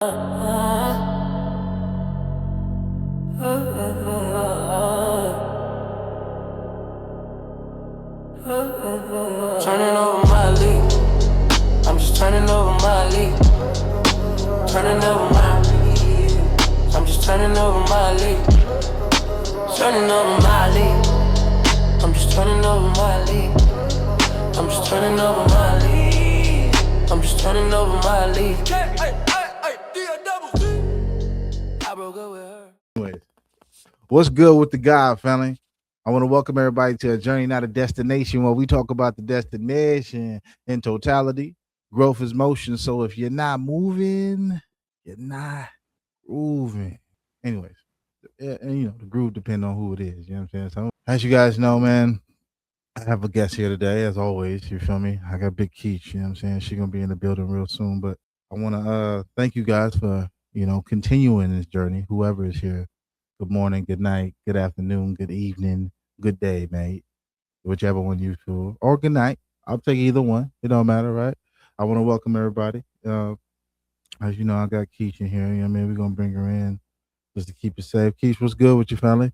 Turning over my leaf. I'm just turning over my leaf. Turning over my leaf. I'm just turning over my leaf. Turning over my leaf. I'm just turning over my leaf. I'm just turning over my leaf. I'm just turning over my leaf. I broke up with her. Anyways, what's good with the God, family? I want to welcome everybody to a journey, not a destination, where we talk about the destination in totality. Growth is motion. So if you're not moving, you're not grooving. Anyways, and the groove depends on who it is. You know what I'm saying? So as you guys know, man, I have a guest here today, as always. You feel me? I got Big Keach. You know what I'm saying? She's gonna be in the building real soon. But I want to thank you guys for continuing this journey. Whoever is here, good morning, good night, good afternoon, good evening, good day, mate. Whichever one you feel, or good night. I'll take either one. It don't matter, right? I want to welcome everybody. As you know, I got Keach in here. You know what I mean? We're gonna bring her in just to keep it safe. Keach, what's good with your family?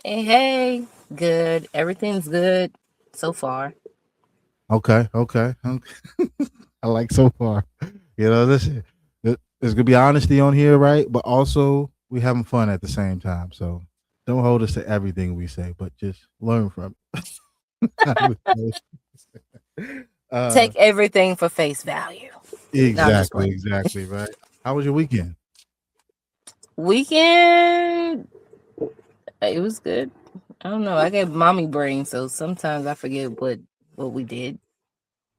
Hey, good. Everything's good so far. Okay. I like so far. Listen, there's gonna be honesty on here, right? But also we having fun at the same time. So don't hold us to everything we say, but just learn from it. Take everything for face value. Exactly, right. How was your weekend? Weekend, it was good. I don't know. I get mommy brain, so sometimes I forget what we did.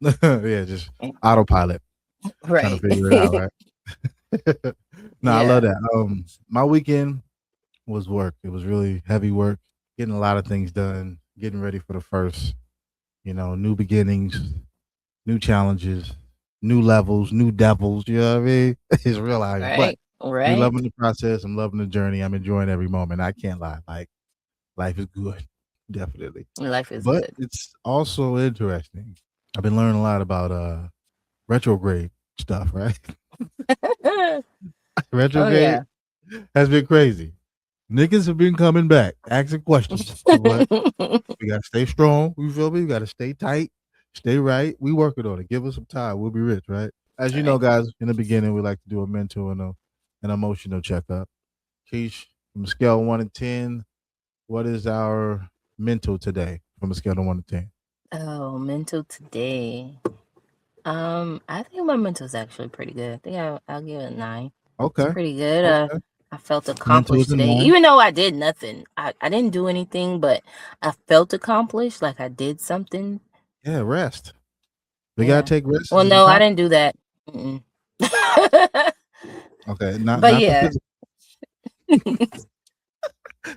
Yeah, just autopilot. Trying to Right. figure it out, right? No, I love Yeah. that. My weekend was work. It was really heavy work, getting a lot of things done, getting ready for the first, new beginnings, new challenges, new levels, new devils. You know what I mean? It's real out here. But we're Right. loving the process. I'm loving the journey. I'm enjoying every moment. I can't lie. Like, life is good, definitely. Life is But good. it's also interesting. I've been learning a lot about retrograde stuff, right? Oh Retrograde yeah. has been crazy. Niggas have been coming back, asking questions. But we gotta stay strong. You feel me? We gotta stay tight, stay right. We working on it. Give us some time. We'll be rich, right? As you know, Right. guys, in the beginning, we like to do a mental and an emotional checkup. Keish, from a scale of 1 to 10, what is our mental today from a scale of 1 to 10? Oh, mental today. I think my mental's actually pretty good. I think I'll give it a 9. It's Okay. pretty good. Okay. I felt Mental accomplished is a today, 9. even though I did nothing. I didn't do anything, but I felt accomplished, like I did something. Yeah, rest. We gotta Yeah. take rest Well, as an no, I accomplishment. didn't do that. Mm-mm. Okay, not But the yeah, physical.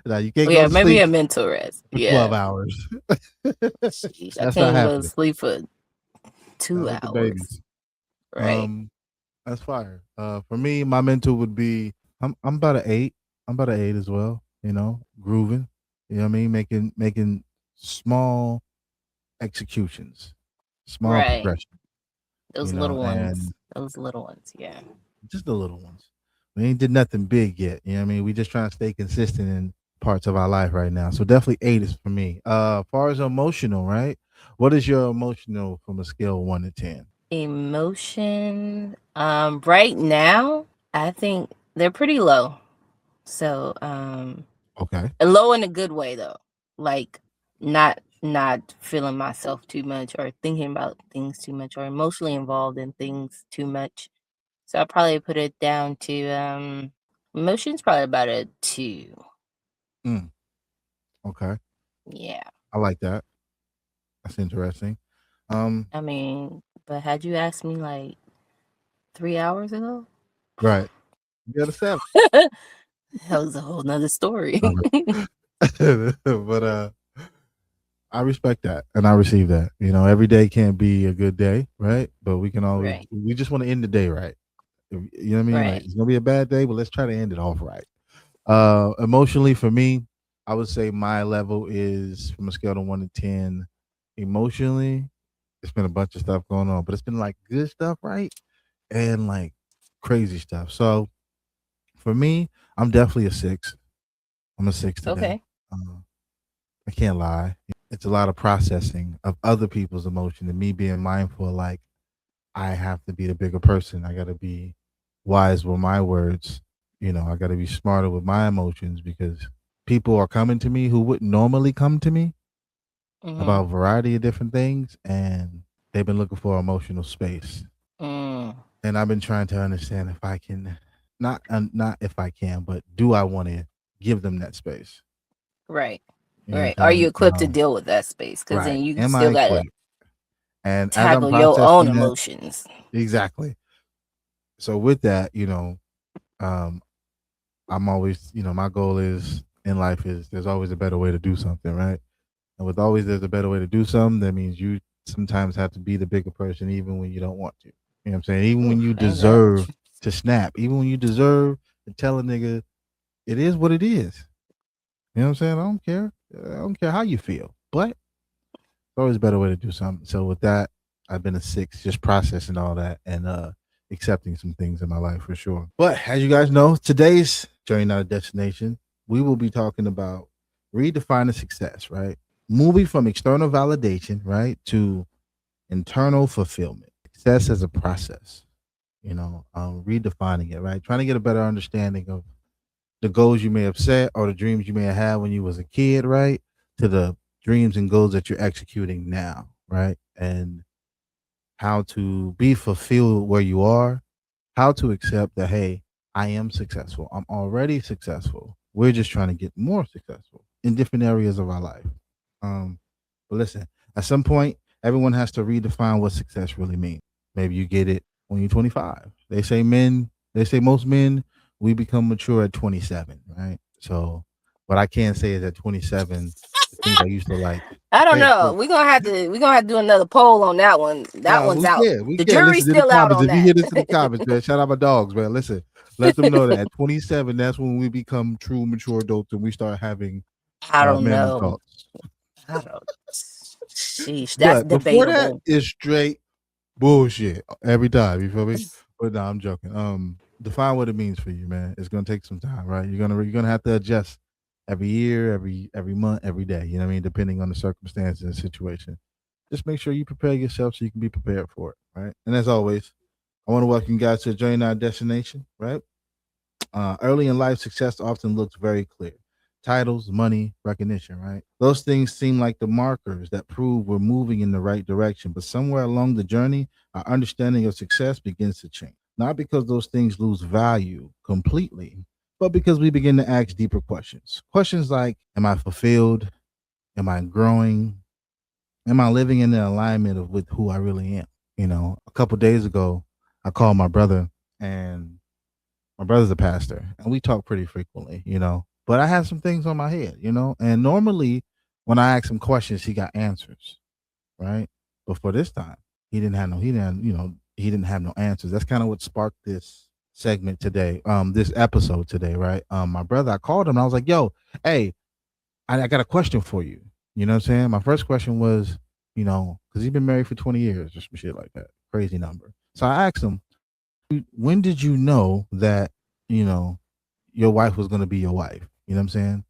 Now you can't go yeah, to maybe sleep a mental rest. for 12 Yeah. hours. Sheesh, I That's can't not even go to happening. sleep for Not 2 with the hours. babies. Right. That's fire. For me, my mental would be I'm about an 8. I'm about an 8 as well. Grooving. You know what I mean? Making small executions, small Right. progression. Those little ones. And Those little ones. Yeah. just the little ones. We ain't did nothing big yet. You know what I mean? We just trying to stay consistent in parts of our life right now. So definitely 8 is for me. As far as emotional, right? What is your emotional from a scale of 1 to 10? Emotion. Right now, I think they're pretty low. So, Okay. low in a good way though. Like not feeling myself too much or thinking about things too much or emotionally involved in things too much. So I'll probably put it down to emotions probably about a 2. Mm, okay. Yeah. I like that. That's interesting. Um, I mean, but had you asked me like 3 hours ago, right. You got a 7. that was a whole nother story. But I respect that and I receive that. Every day can't be a good day, right? But Right. we just want to end the day right. You know what I mean? Like Right. it's gonna be a bad day, but let's try to end it off right. Emotionally for me, I would say my level is from a scale of 1 to 10. Emotionally, it's been a bunch of stuff going on, but it's been like good stuff, right? And like crazy stuff. So for me, I'm definitely a six. I'm a six today. Okay. Uh, I can't lie. It's a lot of processing of other people's emotion and me being mindful. Like I have to be the bigger person. I got to be wise with my words. I got to be smarter with my emotions because people are coming to me who wouldn't normally come to me Mm-hmm. about a variety of different things, and they've been looking for emotional space. Mm. And I've been trying to understand if I can, not if I can, but do I want to give them that space? Right. You know what Right. I'm Are you saying? equipped to deal with that space? Because then Right. you Am I still gotta equipped? And as I'm tackle your own processing that, emotions. exactly. So with that, um, I'm always, my goal is in life is there's always a better way to do something, right? And with always there's a better way to do something, that means you sometimes have to be the bigger person even when you don't want to. You know what I'm saying? Even when Oof, you amen. deserve to snap, even when you deserve to tell a nigga it is what it is. You know what I'm saying? I don't care. I don't care how you feel. But always a better way to do something. So with that, I've been a six, just processing all that and accepting some things in my life for sure. But as you guys know, today's journey not a destination. We will be talking about redefining success, right? Moving from external validation, right, to internal fulfillment. Success as a process, redefining it, right? Trying to get a better understanding of the goals you may have set or the dreams you may have had when you was a kid, right? To the dreams and goals that you're executing now, right? And how to be fulfilled where you are, how to accept that, hey, I am successful. I'm already successful. We're just trying to get more successful in different areas of our life. Um, but listen, at some point, everyone has to redefine what success really means. Maybe you get it when you're 25. They say most men, we become mature at 27, right? So, what I can say is at 27, the things I used to like. I don't Hey, know. We're gonna have to do another poll on that one. That nah, one's we out. can. We The can. jury's Listen to the still out comments. on If you that. hear this in the comments, man, shout out my dogs, man. Listen, let them know that at 27, that's when we become true mature adults and we start having I don't manly know. thoughts. I don't. Sheesh, that's But before that, debatable. it's straight bullshit every time. You feel me? But no, I'm joking. Define what it means for you, man. It's gonna take some time, right? You're gonna have to adjust every year, every month, every day. You know what I mean? Depending on the circumstances and situation. Just make sure you prepare yourself so you can be prepared for it, right? And as always, I want to welcome you guys to Journey Our Destination, right? Early in life, success often looks very clear. Titles, money, recognition, right? Those things seem like the markers that prove we're moving in the right direction. But somewhere along the journey, our understanding of success begins to change. Not because those things lose value completely, but because we begin to ask deeper questions. Questions like, am I fulfilled? Am I growing? Am I living in the alignment of with who I really am? A couple days ago, I called my brother, and my brother's a pastor, and we talk pretty frequently, But I had some things on my head, And normally, when I ask him questions, he got answers, right? But for this time, he didn't have no answers. That's kind of what sparked this segment today, this episode today, right? My brother, I called him, and I was like, "Yo, hey, I got a question for you." You know what I'm saying? My first question was, because he's been married for 20 years or some shit like that, crazy number. So I asked him, when did you know that you know your wife was going to be your wife? You know what I'm saying?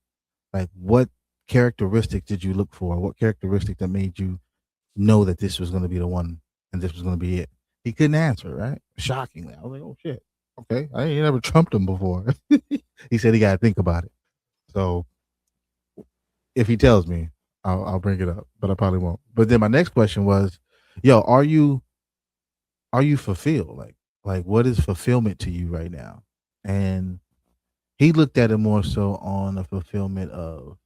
Like, what characteristic did you look for? What characteristic that made you know that this was going to be the one and this was going to be it? He couldn't answer, right? Shockingly, I was like, oh shit, okay, I ain't never trumped him before. He said he got to think about it. So if he tells me, I'll bring it up, but I probably won't. But then my next question was, yo, are you fulfilled? Like what is fulfillment to you right now? And he looked at it more so on the fulfillment of,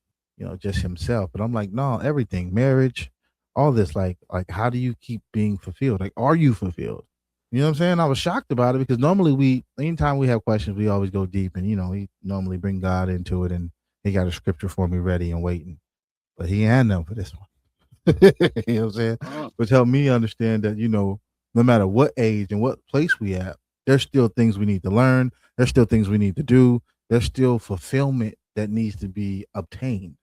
just himself. But I'm like, no, everything, marriage, all this, like how do you keep being fulfilled? Like, are you fulfilled? You know what I'm saying? I was shocked about it because normally anytime we have questions, we always go deep and he normally bring God into it and he got a scripture for me ready and waiting. But he ain't had none for this one. You know what I'm saying? Mm. Which helped me understand that, no matter what age and what place we at, there's still things we need to learn. There's still things we need to do. There's still fulfillment that needs to be obtained.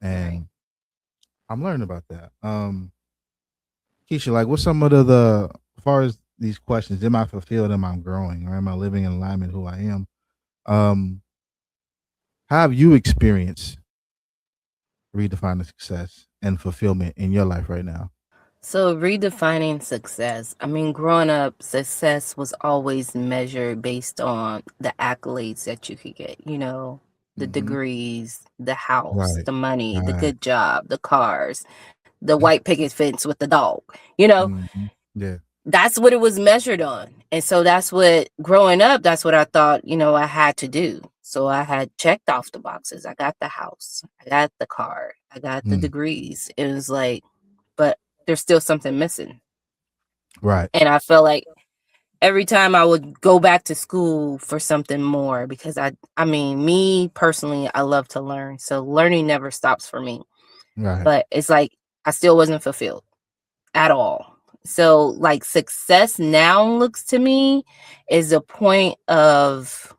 Right. And I'm learning about that. Keisha, like what's some of the as far as these questions: Am I fulfilled? Am I growing? Or am I living in alignment with who I am? Um, how have you experienced redefining success and fulfillment in your life right now? So, redefining success. I mean, growing up, success was always measured based on the accolades that you could get, the Mm-hmm. degrees, the house, Right. the money, the Right. good job, the cars, the white picket fence with the dog. You know, Mm-hmm. Yeah. that's what it was measured on. And so that's what growing up, that's what I thought, I had to do. So I had checked off the boxes. I got the house, I got the car, I got the Mm. degrees. It was like, but there's still something missing. Right. And I felt like every time I would go back to school for something more because I mean, me personally, I love to learn. So learning never stops for me. Right. But it's like I still wasn't fulfilled at all. So, like, success now looks to me is a point of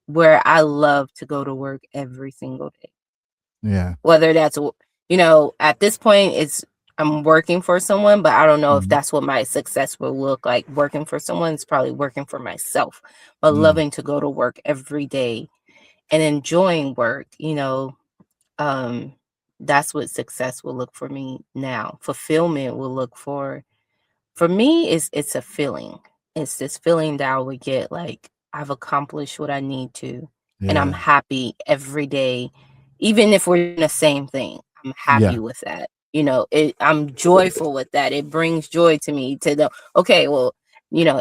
where I love to go to work every single day. Yeah. Whether that's, at this point, it's I'm working for someone, but I don't know if Mm-hmm. that's what my success will look like. Working for someone is probably working for myself, but Mm. loving to go to work every day and enjoying work, um, that's what success will look for me now. Fulfillment will look for me, it's a feeling. It's this feeling that I would get like I've accomplished what I need to, and I'm Yeah. happy every day, even if we're doing the same thing. I'm Yeah. happy with that. I'm joyful with that. It brings joy to me to know, okay, well,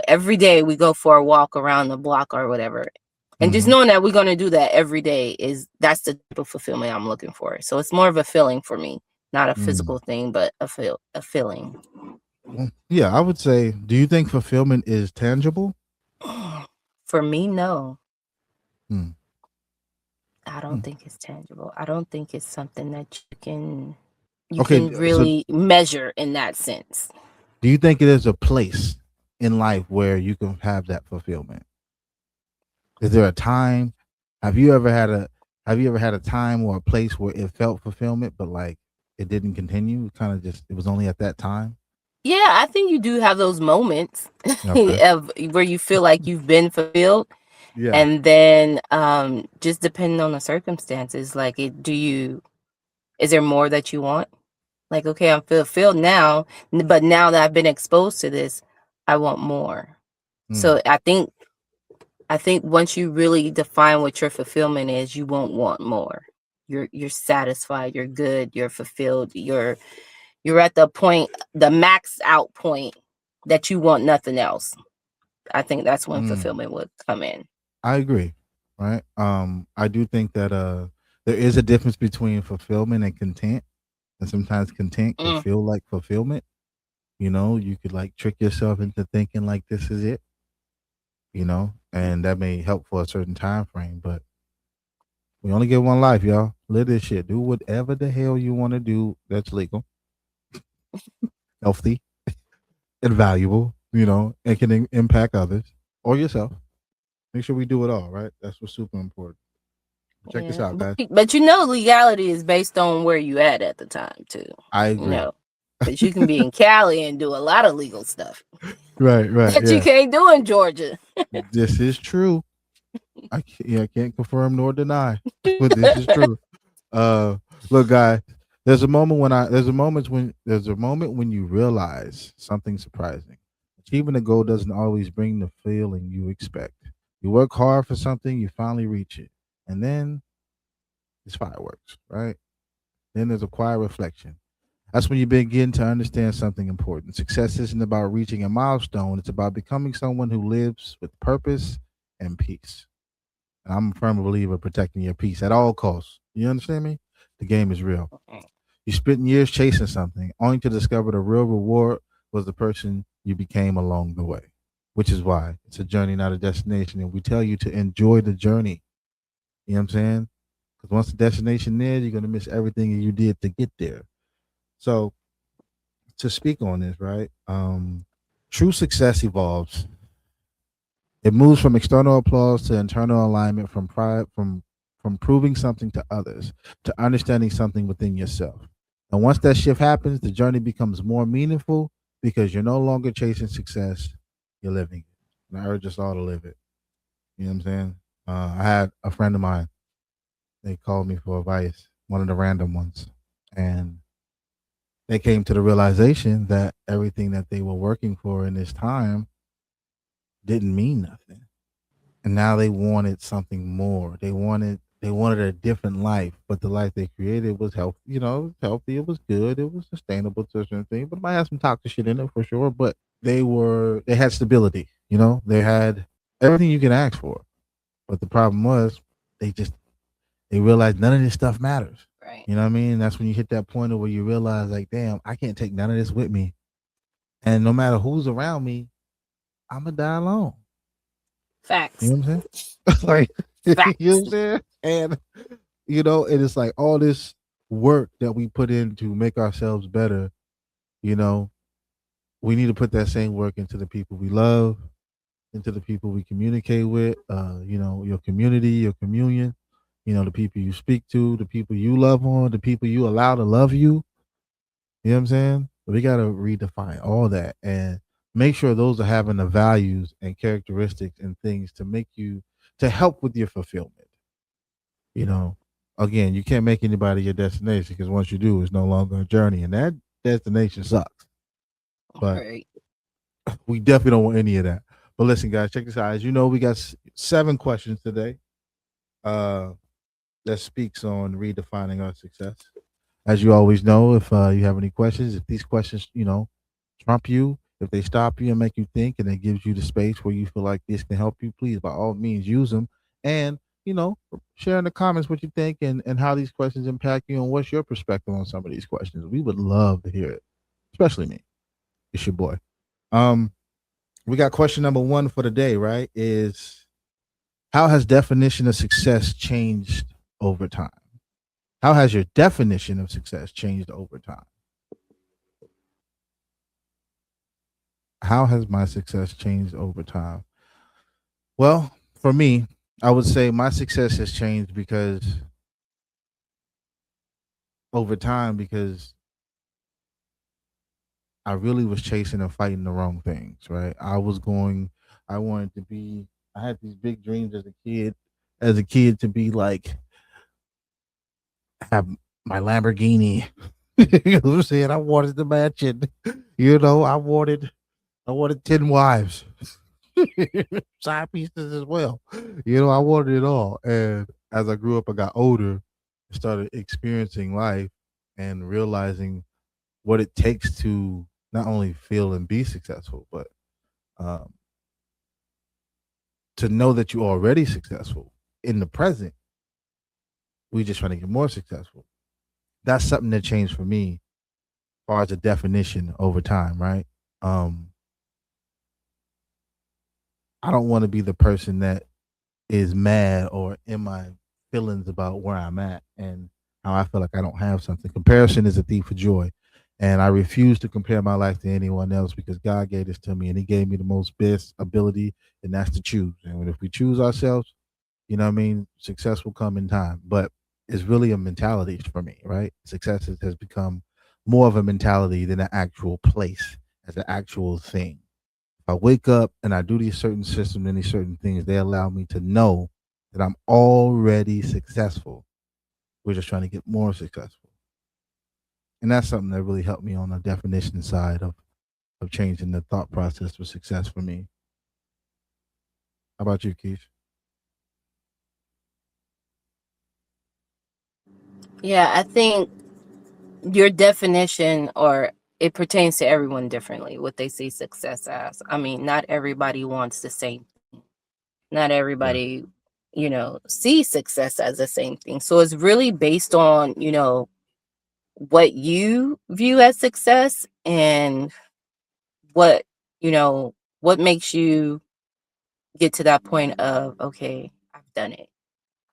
every day we go for a walk around the block or whatever. And just Mm-hmm. knowing that we're going to do that every day that's the type of fulfillment I'm looking for. So it's more of a feeling for me, not a Mm. physical thing, but a feeling. Yeah, I would say, do you think fulfillment is tangible? For me, no. Mm. I don't Mm. think it's tangible. I don't think it's something that you Okay, can so really measure in that sense. do you think it is a place in life where you can have that fulfillment? Is there a time? Have you ever had a Have you ever had a time or a place where it felt fulfillment, but like it didn't continue? It kind of just it was only at that time. Yeah, I think you do have those moments Okay. of where you feel like you've been fulfilled, Yeah. and then just depending on the circumstances, like is there more that you want? Like, okay, I'm fulfilled now, but now that I've been exposed to this, I want more. Mm. So I think once you really define what your fulfillment is, you won't want more. You're satisfied, you're good, you're fulfilled, you're at the point, the max out point that you want nothing else. I think that's when Mm. fulfillment would come in. I agree. Right. I do think that there is a difference between fulfillment and content, and sometimes content can Mm, feel like fulfillment. You could like trick yourself into thinking like this is it. And that may help for a certain time frame, but we only get one life, y'all. Live this shit. Do whatever the hell you want to do that's legal, healthy, and valuable, and can impact others or yourself. Make sure we do it all, right? That's what's super important. Check this yeah, out, guys. but legality is based on where you at the time too. I You agree. know, because you can be in Cali and do a lot of legal stuff Right, right, that you yeah. can't do in Georgia. This is true. I can't confirm nor deny, but this is true. Uh, Look, guys, there's a moment when you realize something surprising. Achieving a goal doesn't always bring the feeling you expect. You work hard for something, you finally reach it, and then it's fireworks, right? Then there's a quiet reflection. That's when you begin to understand something important. Success isn't about reaching a milestone; it's about becoming someone who lives with purpose and peace. And I'm a firm believer of protecting your peace at all costs. You understand me? The game is real. You spent years chasing something, only to discover the real reward was the person you became along the way. Which is why it's a journey, not a destination. And we tell you to enjoy the journey. You know what I'm saying? Because once the destination there, you're gonna miss everything you did to get there. So to speak on this, right? True success evolves. It moves from external applause to internal alignment, from pride, from proving something to others, to understanding something within yourself. And once that shift happens, the journey becomes more meaningful because you're no longer chasing success. you're living it. And I urge us all to live it. You know what I'm saying? I had a friend of mine. They called me for advice, one of the random ones, and they came to the realization that everything that they were working for in this time didn't mean nothing, and now they wanted something more. They wanted a different life, but the life they created was healthy. You know, it was healthy. It was good. It was sustainable to a certain thing, but it might have some toxic shit in it for sure. But they had stability. You know, they had everything you can ask for. But the problem was they just they realized none of this stuff matters. Right. You know what I mean? That's when you hit that point of where you realize, like, damn, I can't take none of this with me. And no matter who's around me, I'm gonna die alone. You Facts. know what I'm saying? Like, you know what Facts. I'm saying? And and it's like all this work that we put in to make ourselves better. You know, we need to put that same work into the people we love, into the people we communicate with. Your community, your communion. The people you speak to, the people you love on, the people you allow to love you. You know what I'm saying? We got to redefine all that and make sure those are having the values and characteristics and things to help with your fulfillment. You know, again, you can't make anybody your destination because once you do, it's no longer a journey, and that destination sucks. But Right. we definitely don't want any of that. But listen, guys, check this out. As you know, we got 7 questions today. Uh, that speaks on redefining our success. As you always know, if you have any questions, if these questions, trump you, if they stop you and make you think, and it gives you the space where you feel like this can help you, please, by all means, use them. And, share in the comments what you think and how these questions impact you and what's your perspective on some of these questions. We would love to hear it, especially me. It's your boy. Um, we got question number 1 for the day, right? Is how has definition of success changed over time? How has your definition of success changed over time? How has my success changed over time? Well, for me, I would say my success has changed because I really was chasing and fighting the wrong things, right? I wanted to be, I had these big dreams as a kid to be like, have my Lamborghini. You know what I'm saying? I wanted the mansion. I wanted 10 wives. Side pieces as well. I wanted it all. And as I grew up, I got older, I started experiencing life and realizing what it takes to not only feel and be successful, but um, to know that you're already successful in the present. We just trying to get more successful. That's something that changed for me as far as a definition over time, right? Um, I don't want to be the person that is mad or in my feelings about where I'm at and how I feel like I don't have something. Comparison is a thief of joy. And I refuse to compare my life to anyone else because God gave this to me and He gave me the most best ability, and that's to choose. And if we choose ourselves, you know what I mean, success will come in time. But it's really a mentality for me, right? Success has become more of a mentality than an actual place as an actual thing. If I wake up and I do these certain systems and these certain things, they allow me to know that I'm already successful. We're just trying to get more successful. And that's something that really helped me on the definition side of changing the thought process for success for me. How about you, Keith? Yeah, I think your definition, or it pertains to everyone differently, what they see success as. I mean, not everybody wants the same thing. Not Yeah. everybody, sees success as the same thing. So it's really based on, what you view as success and what, what makes you get to that point of, okay, I've done it,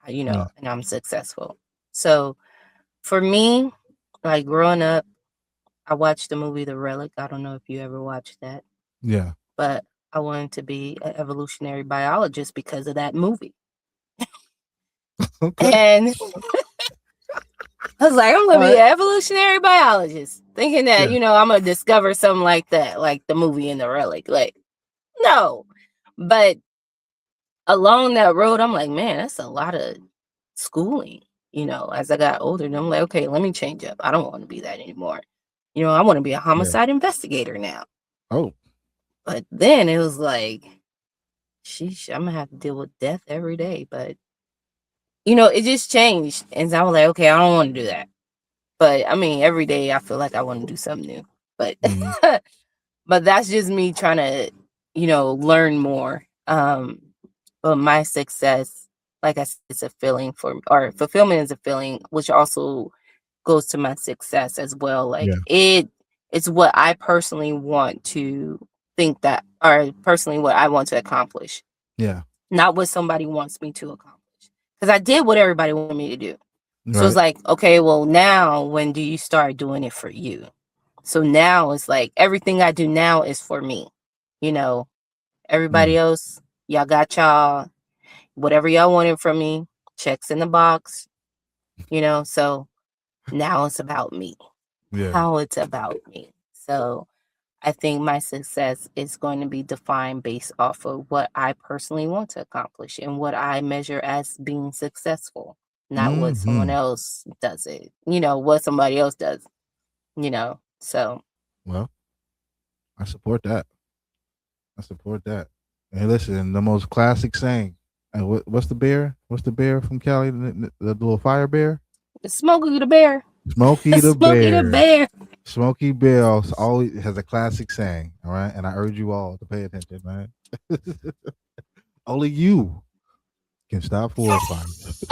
Yeah. and I'm successful. So for me, like growing up, I watched the movie The Relic. I don't know if you ever watched that, Yeah. but I wanted to be an evolutionary biologist because of that movie. Okay. And I was like, I'm All gonna be right. an evolutionary biologist, thinking that, Yeah. I'm gonna discover something like that, like the movie in The Relic. Like, No. But along that road, I'm like, man, that's a lot of schooling. As I got older, and I'm like, okay, let me change up. I don't want to be that anymore. I want to be a Yeah. homicide investigator now. Oh. But then it was like, sheesh, I'm gonna have to deal with death every day. But it just changed. And so I was like, okay, I don't want to do that. But I mean, every day I feel like I want to do something new. But Mhm. but that's just me trying to, learn more. But my success, like I said, it's a feeling or fulfillment is a feeling, which also goes to my success as well. Like Yeah. it's what I personally want to think that, or personally what I want to accomplish, Yeah. not what somebody wants me to accomplish. Because I did what everybody wanted me to do. So it's Right. like, okay, well, now when do you start doing it for you? So now it's like everything I do now is for me. You know, Mm. Everybody else, y'all got y'all, whatever y'all wanted from me, checks in the box, So now it's about me. Yeah. How it's about me. So I think my success is going to be defined based off of what I personally want to accomplish and what I measure as being successful, not what someone Hmm. else does it, what somebody else does. So Well, I support that. I support that. Hey, listen, the most classic saying. And what's the bear? What's the bear from Cali? The little fire bear? Smokey the Bear, Smokey the Smokey the bear. Bear. Smokey Bear always has a classic saying. All right, and I urge you all to pay attention, man. Only you can stop forest fires.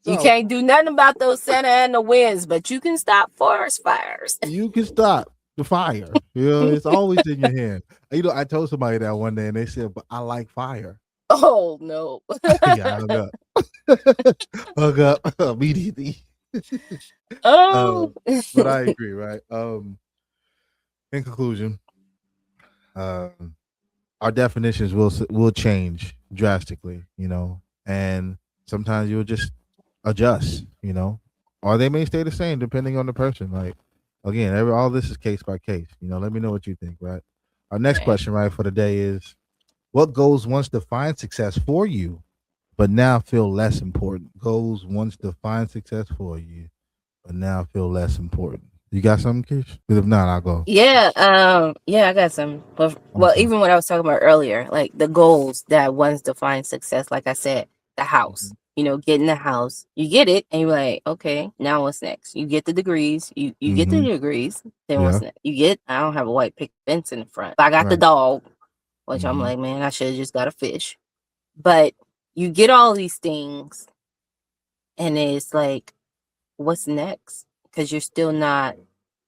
You So can't do nothing about those Santa and the winds, but you can stop forest fires. you can stop the fire. It's always in your hand. I told somebody that one day, and they said, "But I like fire." Oh no. Yeah, I hung up. Hung up immediately. Oh. uh, but I agree, right? In conclusion, um, our definitions will change drastically, and sometimes you'll just adjust, or they may stay the same depending on the person. Like again, all this is case by case. Let me know what you think, right? Our next Right. question, right, for the day is: what goals once defined success for you, but now feel less important? Goals once defined success for you, but now feel less important. You got something, Kish? Because if not, I'll go. Yeah, I got some. Well, Okay. even what I was talking about earlier, like the goals that once define success, like I said, the house. Mhm. Getting the house, you get it, and you're like, okay, now what's next? You get the degrees, you get the Mhm. degrees, then what's Yeah. next? I don't have a white picket fence in the front, but I got the Right. dog, which I'm Mhm. like, man, I should have just got a fish. But you get all these things, and it's like, what's next? Because you're still not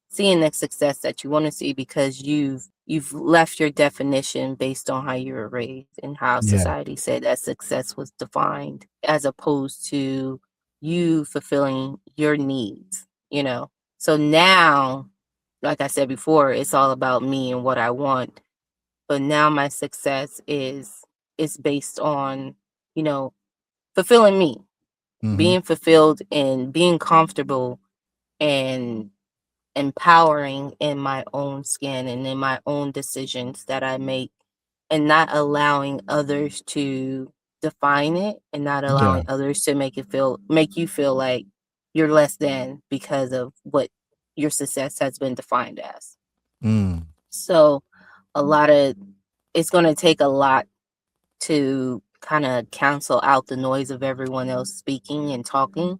seeing the success that you want to see because you've left your definition based on how you were raised and how Yeah. society said that success was defined, as opposed to you fulfilling your needs. So now, like I said before, it's all about me and what I want. But now my success is based on, you know, fulfilling me, Mhm. being fulfilled and being comfortable and empowering in my own skin and in my own decisions that I make, and not allowing others to define it, and not Yeah. allowing others to make you feel like you're less than because of what your success has been defined as. Mm. So a lot of it's going to take a lot to kind of cancel out the noise of everyone else speaking and talking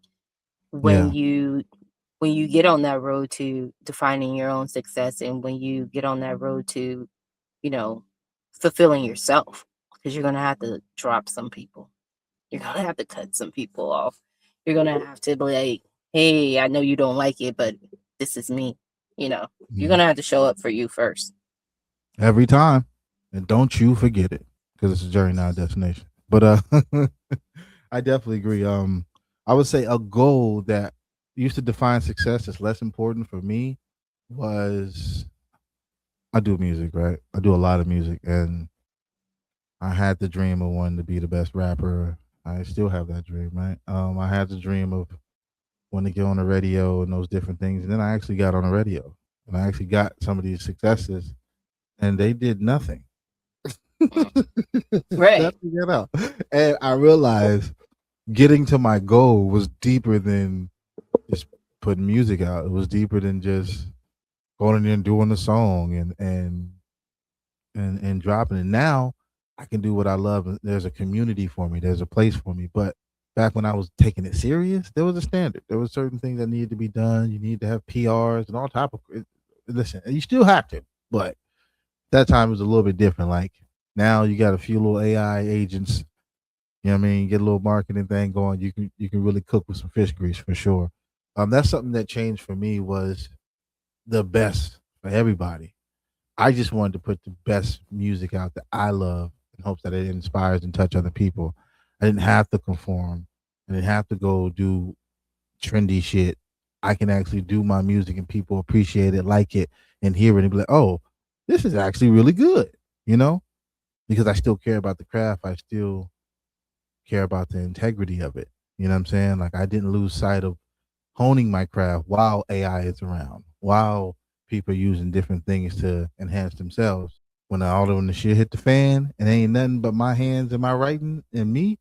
when Yeah. you get on that road to defining your own success, and when you get on that road to, you know, fulfilling yourself, because you're going to have to drop some people. You're going to have to cut some people off. You're going to have to be like, hey, I know you don't like it, but this is me. You're going Mhm. to have to show up for you first. Every time, and don't you forget it, because it's a journey, not a destination. But I definitely agree. I would say a goal that used to define success as less important for me was I do music, right? I do a lot of music, and I had the dream of wanting to be the best rapper. I still have that dream, right? I had the dream of wanting to get on the radio and those different things, and then I actually got on the radio, and I actually got some of these successes. and they did nothing. Mm. Right. Nothing at all. And I realized getting to my goal was deeper than just putting music out. It was deeper than just going in there and doing the song and dropping it. Now I can do what I love. There's a community for me. There's a place for me. But back when I was taking it serious, there was a standard. There were certain things that needed to be done. You need to have PRs and all type of. Listen, you still have to, but that time was a little bit different. Like now, you got a few little AI agents. You know what I mean? Get a little marketing thing going. You can really cook with some fish grease for sure. That's something that changed for me was the best for everybody. I just wanted to put the best music out that I love in hopes that it inspires and touch other people. I didn't have to conform. I didn't have to go do trendy shit. I can actually do my music and people appreciate it, like it, and hear it and be like, oh, this is actually really good, you know? Because I still care about the craft. I still care about the integrity of it. You know what I'm saying? Like I didn't lose sight of honing my craft while AI is around, while people are using different things to enhance themselves. When the shit hit the fan and ain't nothing but my hands and my writing and me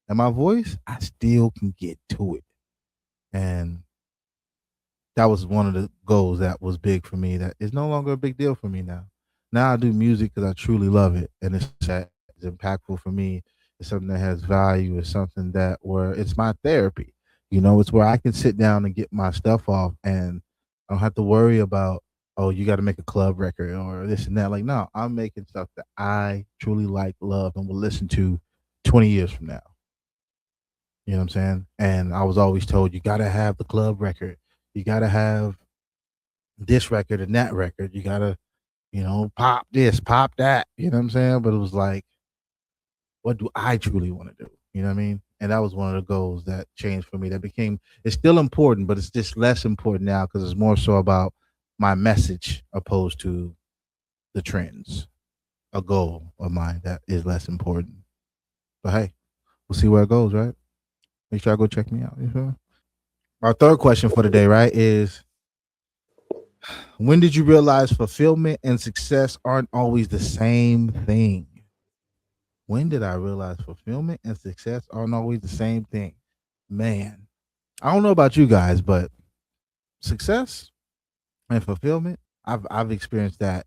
and my voice, I still can get to it. And that was one of the goals that was big for me. That is no longer a big deal for me now. Now I do music because I truly love it, and it's impactful for me. It's something that has value. It's something that where it's my therapy. It's where I can sit down and get my stuff off, and I don't have to worry about you got to make a club record or this and that. Like no, I'm making stuff that I truly like, love, and will listen to 20 years from now. You know what I'm saying? And I was always told you got to have the club record. You got to have this record and that record. You got to, pop this, pop that. You know what I'm saying? But it was like, what do I truly want to do? You know what I mean? And that was one of the goals that changed for me. It's still important, but it's just less important now because it's more so about my message opposed to the trends. A goal of mine that is less important. But hey, we'll see where it goes, right? Make sure I go check me out. You feel me? Our third question for today, right, is when did you realize fulfillment and success aren't always the same thing? When did I realize fulfillment and success aren't always the same thing? Man, I don't know about you guys, but success and fulfillment, I've experienced that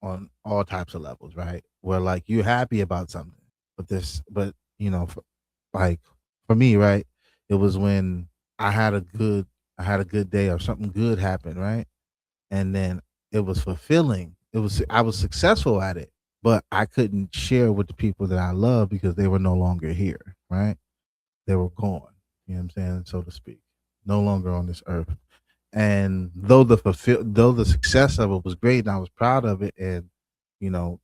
on all types of levels, right? Where like you're happy about something, but like for me, right, it was when I had a good I had a good day or something good happened, right? And then it was fulfilling. I was successful at it, but I couldn't share with the people that I love because they were no longer here, right? They were gone. You know what I'm saying, so to speak, no longer on this earth. And though the success of it was great, and I was proud of it, and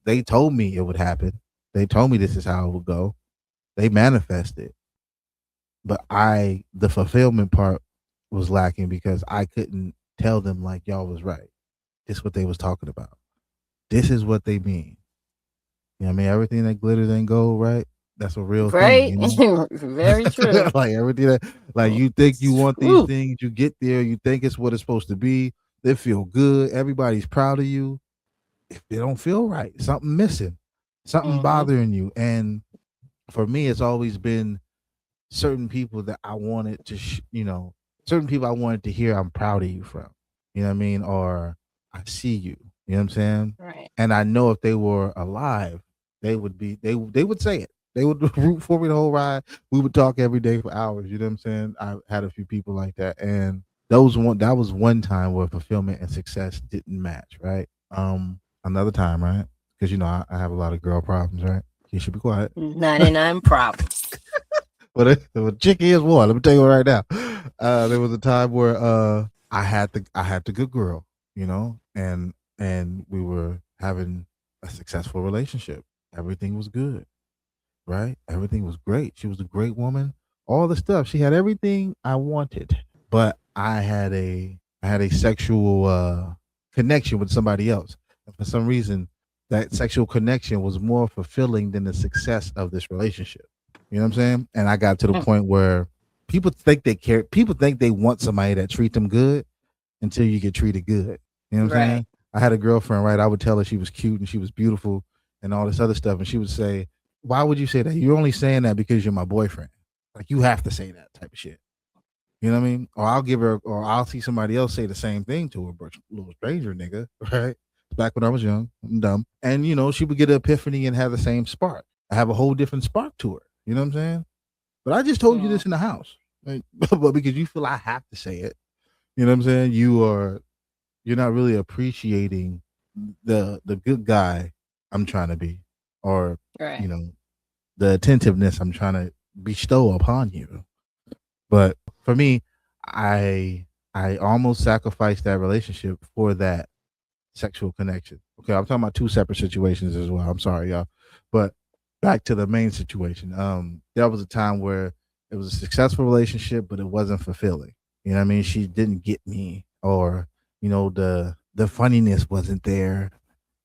they told me it would happen. They told me this is how it would go. They manifested, but the fulfillment part was lacking because I couldn't tell them like y'all was right. This is what they was talking about. This is what they mean. You know what I mean? Everything that glitters ain't gold, right? That's a real thing, Right. you know? Very true. Like everything that like you think you want these Ooh. things, you get there, you think it's what it's supposed to be. They feel good. Everybody's proud of you. If they don't feel right, something missing, something Mm-hmm. bothering you. And for me, it's always been certain people that I wanted to, certain people I wanted to hear I'm proud of you from. You know what I mean? Or I see you. You know what I'm saying? Right. And I know if they were alive, they would say it. They would root for me the whole ride. We would talk every day for hours. You know what I'm saying? I had a few people like that, and that was one time where fulfillment and success didn't match. Right? Another time, right? Because I have a lot of girl problems. Right? You should be quiet. 99 problems. But the chick is one. Let me tell you right now. There was a time where I had the good girl, and we were having a successful relationship. Everything was good, right? Everything was great. She was a great woman. All the stuff. She had everything I wanted. But I had a sexual connection with somebody else. And for some reason, that sexual connection was more fulfilling than the success of this relationship. You know what I'm saying? And I got to the Mm. point where people think they care. People think they want somebody that treat them good until you get treated good. You know what I'm Right. saying? I had a girlfriend, right? I would tell her she was cute and she was beautiful and all this other stuff, and she would say, "Why would you say that? You're only saying that because you're my boyfriend. Like you have to say that type of shit." You know what I mean? Or I'll give her, or I'll see somebody else say the same thing to her, but little stranger nigga, right? Back when I was young, I'm dumb, and she would get an epiphany and have the same spark. I have a whole different spark to her. You know what I'm saying? But I just told you Mm, this in the house, like, but because you feel I have to say it, you know what I'm saying? You're not really appreciating the good guy I'm trying to be, or right. you know the attentiveness I'm trying to bestow upon you. But for me, I almost sacrificed that relationship for that sexual connection. Okay, I'm talking about two separate situations as well. I'm sorry, y'all. But back to the main situation. There was a time where it was a successful relationship, but it wasn't fulfilling. You know what I mean? She didn't get me, or the funniness wasn't there.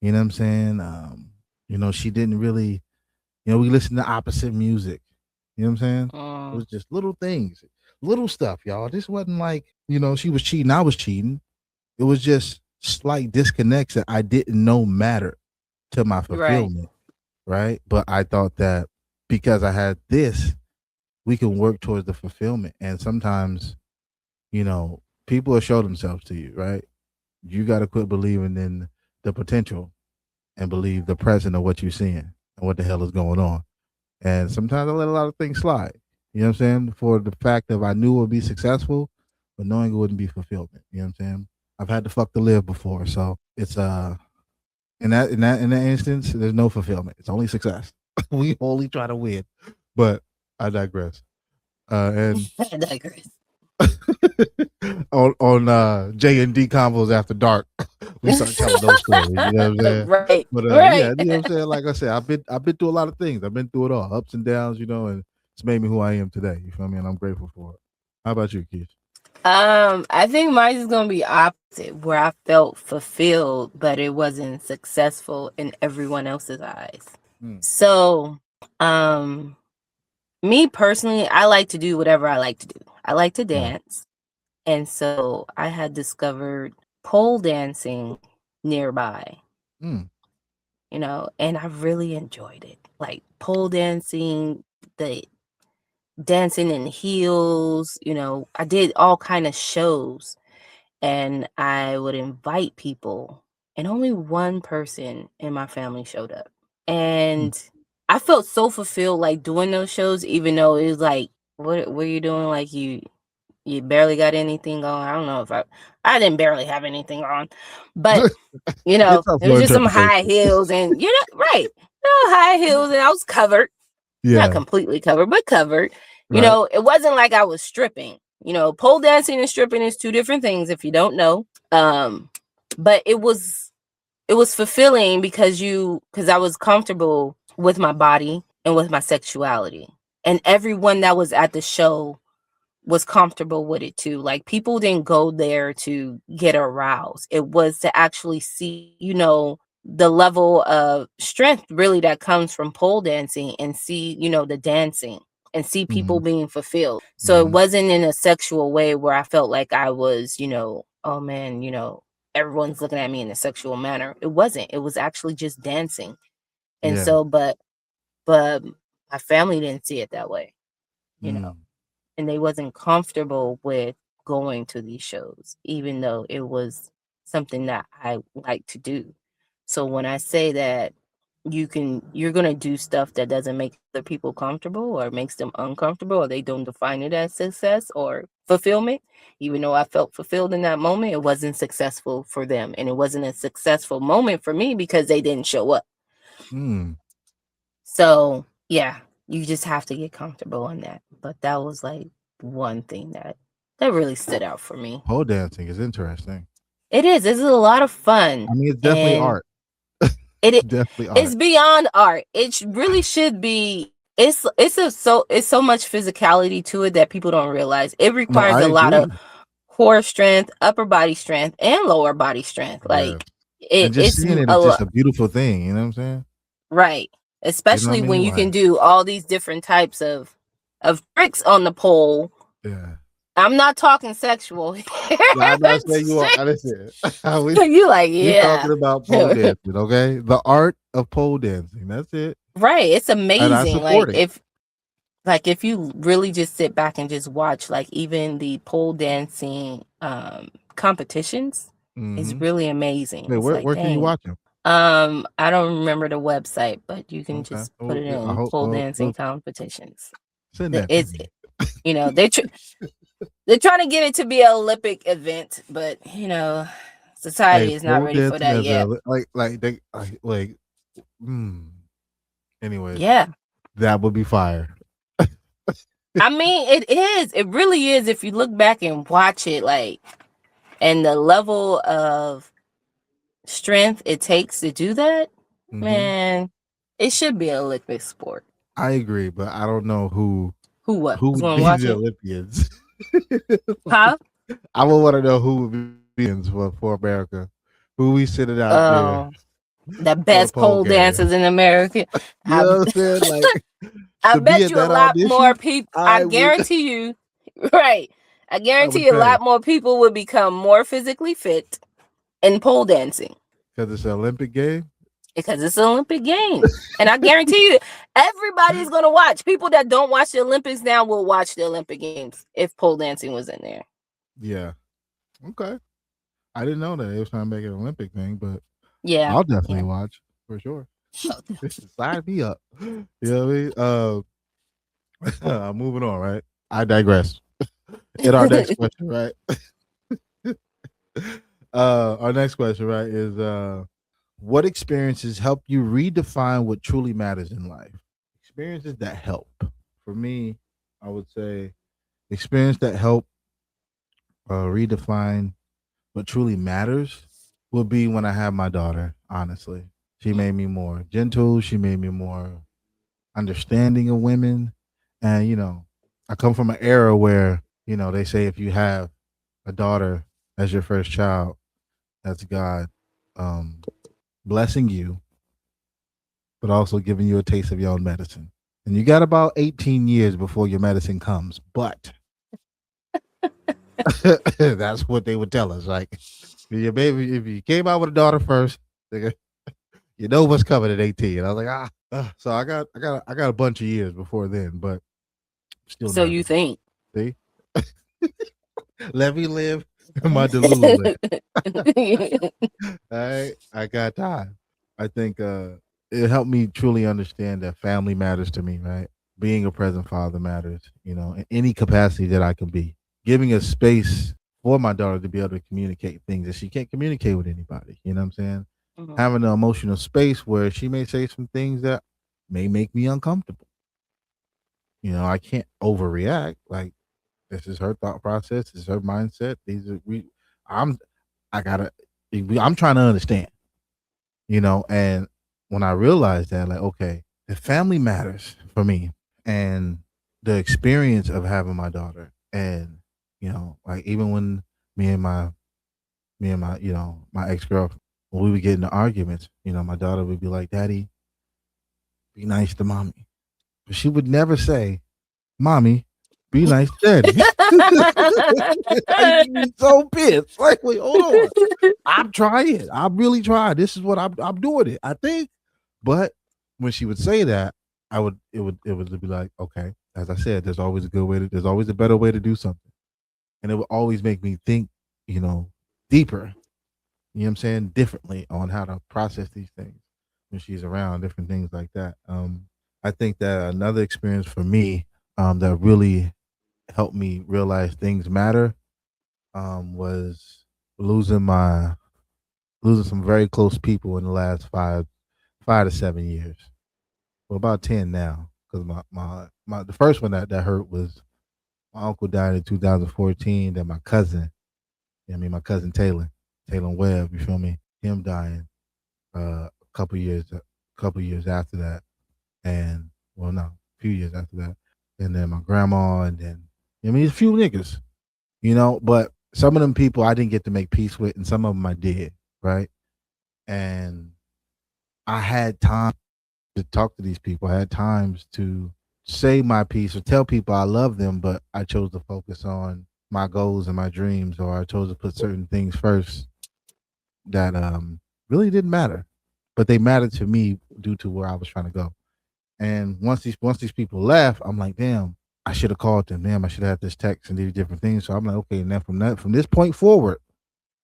You know what I'm saying? She didn't really. We listened to opposite music. You know what I'm saying? It Mm, was just little things, little stuff, y'all. This wasn't like she was cheating, I was cheating. It was just slight disconnects that I didn't know mattered to my right. fulfillment, right? But I thought that because I had this, we can work towards the fulfillment. And sometimes, people will show themselves to you, right? You got to quit believing in the potential and believe the present of what you're seeing and what the hell is going on. And sometimes I let a lot of things slide. You know what I'm saying? For the fact that I knew it would be successful, but knowing it wouldn't be fulfillment. You know what I'm saying? I've had to fuck to live before, so it's in that instance, there's no fulfillment. It's only success. We only try to win. But I digress. And I digress. on J&D Convos After Dark, we start telling those stories. You know what I'm saying? Right. But yeah, Right. you know what I'm saying. Like I said, I've been through a lot of things. I've been through it all, ups and downs. And it's made me who I am today. You feel me? And I'm grateful for it. How about you, Keith? I think mine is gonna be opposite, where I felt fulfilled, but it wasn't successful in everyone else's eyes. Hmm. So, me personally, I like to do whatever I like to do. I like to Yeah. dance, and so I had discovered pole dancing nearby, Hmm. and I really enjoyed it. Like pole dancing, the dancing in heels, I did all kind of shows, and I would invite people, and only one person in my family showed up. Hmm. And I felt so fulfilled, like, doing those shows, even though it was like, what are you doing? Like, you barely got anything on. I don't know if I didn't barely have anything on, but It's up it was for just some high interpretation. heels, and right, high heels, and I was covered, not Yeah. completely covered, but covered. Right. It wasn't like I was stripping. Pole dancing and stripping is two different things if you don't know. But it was fulfilling because I was comfortable with my body and with my sexuality. And everyone that was at the show was comfortable with it too. Like, people didn't go there to get aroused. It was to actually see, the level of strength really that comes from pole dancing, and see, the dancing, and see Hmm. people being fulfilled. So it Hmm. wasn't in a sexual way where I felt like I was, oh man, everyone's looking at me in a sexual manner. It wasn't. It was actually just dancing. And Yeah. so, but my family didn't see it that way, you know Mm. and they wasn't comfortable with going to these shows, even though it was something that I like to do. So when I say that you're gonna do stuff that doesn't make other people comfortable or makes them uncomfortable, or they don't define it as success or fulfillment, even though I felt fulfilled in that moment, it wasn't successful for them. And it wasn't a successful moment for me because they didn't show up. Mm. So, yeah, you just have to get comfortable in that. But that was like one thing that really stood out for me. Pole dancing is interesting. It is. It's a lot of fun, I mean, it's definitely and art. it i- Definitely it's art. beyond art. Really should be. It's so much physicality to it that people don't realize. It No, requires I a lot of agree. core strength, upper body strength, and lower body strength. Yeah. Like, And just seeing it a is lot. just a beautiful thing. You know what I'm saying? Right. You know what I Especially when mean? you can Like, do all these different types of tricks on the pole, yeah. I'm not talking sexual here. Now, I'm not saying you are. Listen, we You like, we yeah. talking about pole dancing, okay? The art of pole dancing. That's it, Right. It's and I amazing. support it. Like if you really just sit back and just watch, like even the pole dancing competitions is Hmm. really amazing. Wait, It's like, where can you dang. watch them? I don't remember the website, but you can Okay. just put Well, it yeah, I in hope. pole Well, dancing competitions. send that to It's, me. they're trying to get it to be an Olympic event, but Hey, society is not pole ready for dancing that as yet. a like they like. Mm, anyways, Yeah. that would be fire. I mean, it is. It really is. If you look back and watch it, like, and the level of strength it takes to do that, Hmm. man, it should be an Olympic sport. I agree, but I don't know who Who what? who Who's would going to be watch the it? Olympians. Huh? I would want to know who would be the Olympians for America. Who we sending out there Oh, the for the best pole pole game? dancers in America. You I, know what I'm saying? Like I to be bet at you a that lot more audition, people. I I would guarantee you, right? I I guarantee would you a pay lot more people would become more physically fit in pole dancing because it's an Olympic game. because it's an Olympic game. And I guarantee you, everybody's going to watch. People that don't watch the Olympics now will watch the Olympic Games if pole dancing was in there. Yeah. Okay. I didn't know that they was trying to make it an Olympic thing, but Yeah. I'll definitely Yeah. watch for sure. Sign me up. You know what I mean? Moving on, right? I digress. In our next question, right? Our next question, right, is what experiences help you redefine what truly matters in life? Experiences that help. For me, I would say experience that help redefine what truly matters would be when I had my daughter, honestly. She made me more gentle. She made me more understanding of women. And, I come from an era where, they say if you have a daughter as your first child, that's God um, blessing you, but also giving you a taste of your own medicine. And you got about 18 years before your medicine comes. But that's what they would tell us. Like, your baby, if you came out with a daughter first, you know what's coming at 18. And I was like, so I got a bunch of years before then, but still So you nervous. think? See, let me live in my Delulu land. All right, I got time. I think it helped me truly understand that family matters to me. Right, being a present father matters. In any capacity that I can be, giving a space for my daughter to be able to communicate things that she can't communicate with anybody. You know what I'm saying? Mhm. Having an emotional space where she may say some things that may make me uncomfortable. I can't overreact. Like this is her thought process. This is her mindset. These are we. I'm. I gotta. I'm trying to understand. And when I realized that, like, okay, the family matters for me, and the experience of having my daughter, and like even when me and my my ex girlfriend, when we would get into arguments, my daughter would be like, "Daddy, be nice to mommy," but she would never say, "Mommy, be nice to daddy." I used to be so pissed. Like, wait, hold on. I'm trying. I'm really trying. This is what I'm doing it. I think. But when she would say that, it would be like, okay, as I said, there's always a better way to do something. And it would always make me think, deeper, what I'm saying, differently on how to process these things when she's around, different things like that. I think that another experience for me that really helped me realize things matter was losing my losing some very close people in the last 5 to 7 years. Well, about 10 now, because my the first one that hurt was my uncle died in 2014. Then my cousin, my cousin Taylor Webb, you feel me? Him dying a couple years after that, and well, no, a few years after that, and then my grandma, and then a few niggas, but some of them people I didn't get to make peace with, and some of them I did, right? And I had time to talk to these people. I had times to say my piece or tell people I love them, but I chose to focus on my goals and my dreams, or I chose to put certain things first that really didn't matter, but they mattered to me due to where I was trying to go. And once these people left, I'm like, damn, I should have called them. Damn, I should have had this text and did different things. So I'm like, okay, and then from this point forward,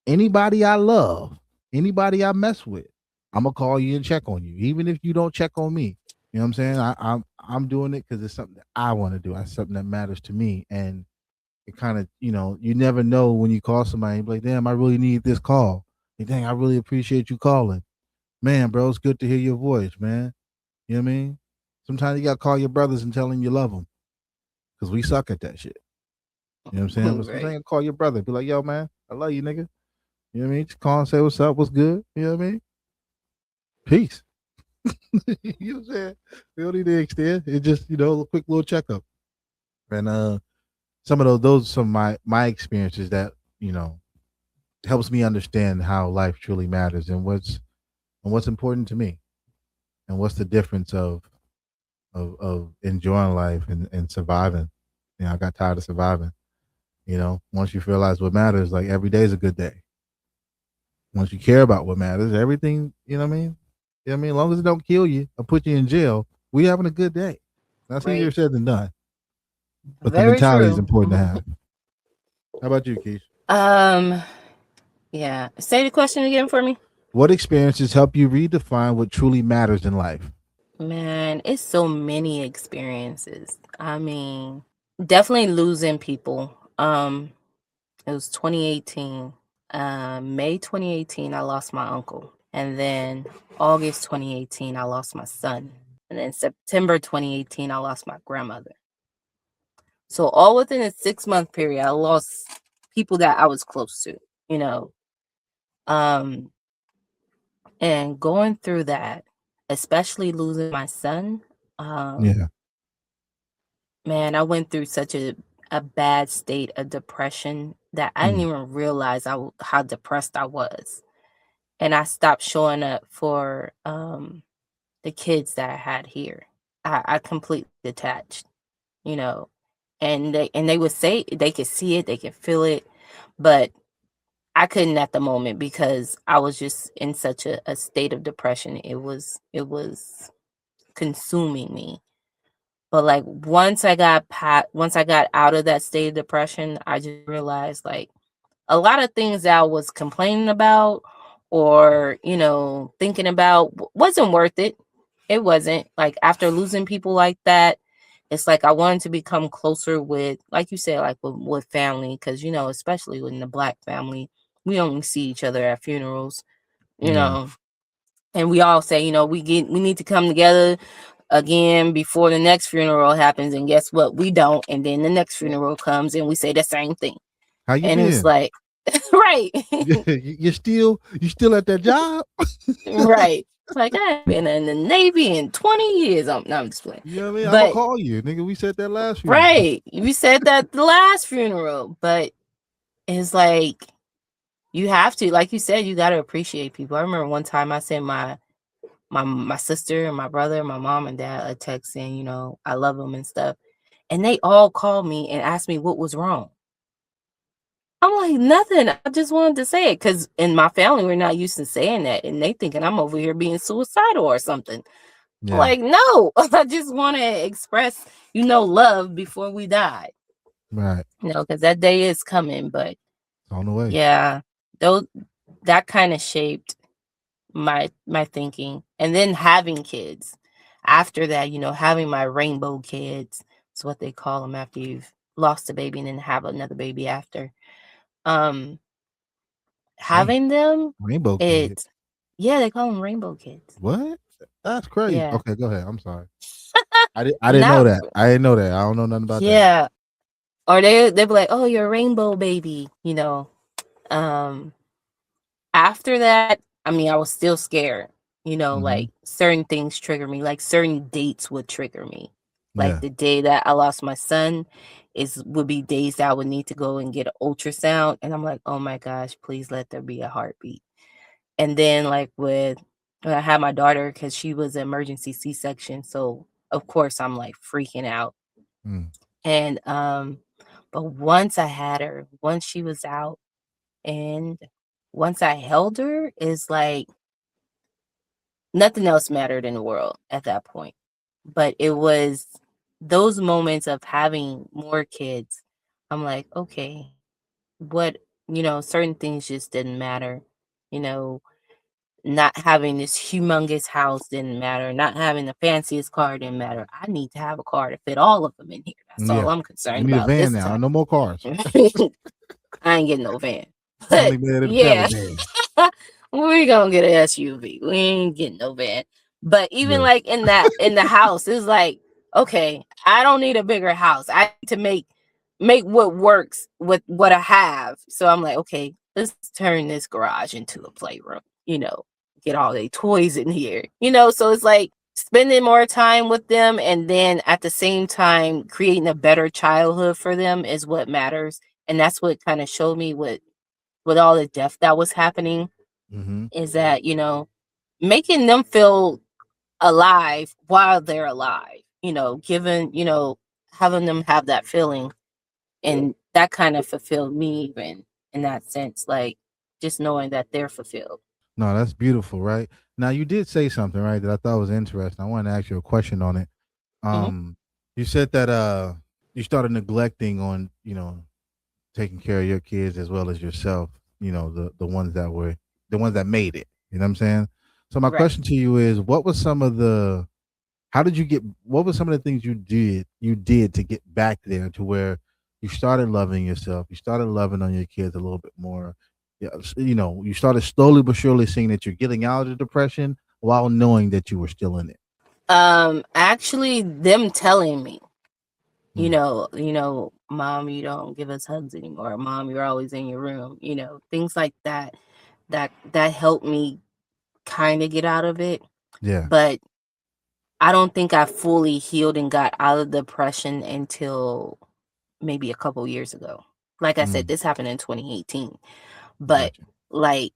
anybody I love, anybody I mess with, I'm gonna call you and check on you, even if you don't check on me. You know what I'm saying? I'm doing it because it's something that I want to do. It's something that matters to me, and it kind of, you never know when you call somebody. You be like, damn, I really need this call. Like, dang, I really appreciate you calling, man, bro. It's good to hear your voice, man. You know what I mean? Sometimes you gotta call your brothers and tell them you love them because we suck at that shit. You know what I'm saying? But sometimes Right. you gotta call your brother, be like, yo, man, I love you, nigga. You know what I mean? Just call and say what's up, what's good. You know what I mean? Peace. You know what I'm saying? We don't need to extend. It's just, a quick little checkup. And some of those some of my experiences that, helps me understand how life truly matters and what's important to me and what's the difference of enjoying life and surviving. I got tired of surviving. Once you realize what matters, like every day is a good day. Once you care about what matters, everything, you know what I mean? You know what I mean? As long as it don't kill you or put you in jail, we having a good day. That's easier Right. said than done. But the Very mentality is true. important to have. How about you, Keith? Um, yeah. Say the question again for me. What experiences help you redefine what truly matters in life? Man, it's so many experiences. I mean, definitely losing people. It was 2018. May 2018, I lost my uncle. And then August 2018, I lost my son. And then September 2018, I lost my grandmother. So all within a 6-month period, I lost people that I was close to, you know. Um, and going through that, especially losing my son, um, Yeah. man, I went through such a bad state of depression that I didn't Mm. even realize how depressed I was. And I stopped showing up for the kids that I had here. I completely detached, you know. And they would say they could see it, they could feel it, but I couldn't at the moment because I was just in such a state of depression. It was consuming me. But like once I got out of that state of depression, I just realized like a lot of things that I was complaining about or, thinking about wasn't worth it. It wasn't. Like after losing people like that, it's like I wanted to become closer with, like you said, like with family, because especially in the black family, we only see each other at funerals, you Yeah. know, and we all say, we need to come together again before the next funeral happens, and guess what? We don't, and then the next funeral comes, and we say the same thing, How you and it's been? like, right, You still at that job? right. Like I have been in the Navy in 20 years. No, I'm just playing. You know what I mean? I'm gonna But call you, nigga. We said that last funeral. right, you said that the last funeral, but it's like you have to, like you said, you got to appreciate people. I remember one time I sent my sister and my brother, my mom and dad a text saying, I love them and stuff, and they all called me and asked me what was wrong. I'm like, nothing. I just wanted to say it because in my family, we're not used to saying that. And they thinking I'm over here being suicidal or something. Yeah. Like, no, I just want to express, love before we die, Right. because that day is coming. But It's on the way. yeah, though that kind of shaped my thinking. And then having kids after that, having my rainbow kids is what they call them after you've lost a baby and then have another baby after. Um, Damn. Having them, Rainbow kid. it yeah, they call them rainbow kids. What? That's crazy. Yeah. Okay, go ahead. I'm sorry. I didn't know Not that. I didn't know that. I don't know nothing about that. yeah. Or they'd be like, "Oh, you're a rainbow baby." Um, After that, I mean, I was still scared. Hmm. Like certain things trigger me, like certain dates would trigger me. Like Yeah. the day that I lost my son would be days that I would need to go and get an ultrasound. And I'm like, oh my gosh, please let there be a heartbeat. And then like when I had my daughter, because she was an emergency C-section. So of course I'm like freaking out. Mm. And But once I had her, once she was out, and once I held her, it's like nothing else mattered in the world at that point. But it was those moments of having more kids. I'm like, okay, what, certain things just didn't matter. You know, not having this humongous house didn't matter. Not having the fanciest car didn't matter. I need to have a car to fit all of them in here. That's all Yeah. I'm You concerned need a about van this now. time. No more cars. I ain't getting no van. Only But man in a yeah, family van. we're gonna get an SUV. We ain't getting no van. But even Yeah. like in the house, it's like, okay, I don't need a bigger house. I need to make what works with what I have. So I'm like, okay, let's turn this garage into a playroom, get all the toys in here. So it's like spending more time with them, and then at the same time creating a better childhood for them is what matters. And that's what kind of showed me with all the death that was happening, Mm-hmm. is that, making them feel alive while they're alive, giving, having them have that feeling. And that kind of fulfilled me, even in that sense, like just knowing that they're fulfilled. No, that's beautiful, right? Now you did say something, right, that I thought was interesting. I wanted to ask you a question on it. Hmm. You said that you started neglecting on, taking care of your kids as well as yourself, the ones that were the ones that made it. You know what I'm saying? So my Right. question to you is what was some of the how did you get what were some of the things you did to get back there to where you started loving yourself, you started loving on your kids a little bit more. Yeah, you started slowly but surely seeing that you're getting out of the depression while knowing that you were still in it. Actually, them telling me, Mm, mom, you don't give us hugs anymore. Mom, you're always in your room. Things like that. That helped me kind of get out of it. yeah. But I don't think I fully healed and got out of depression until maybe a couple years ago. Like I said, Mm, this happened in 2018. But gotcha. like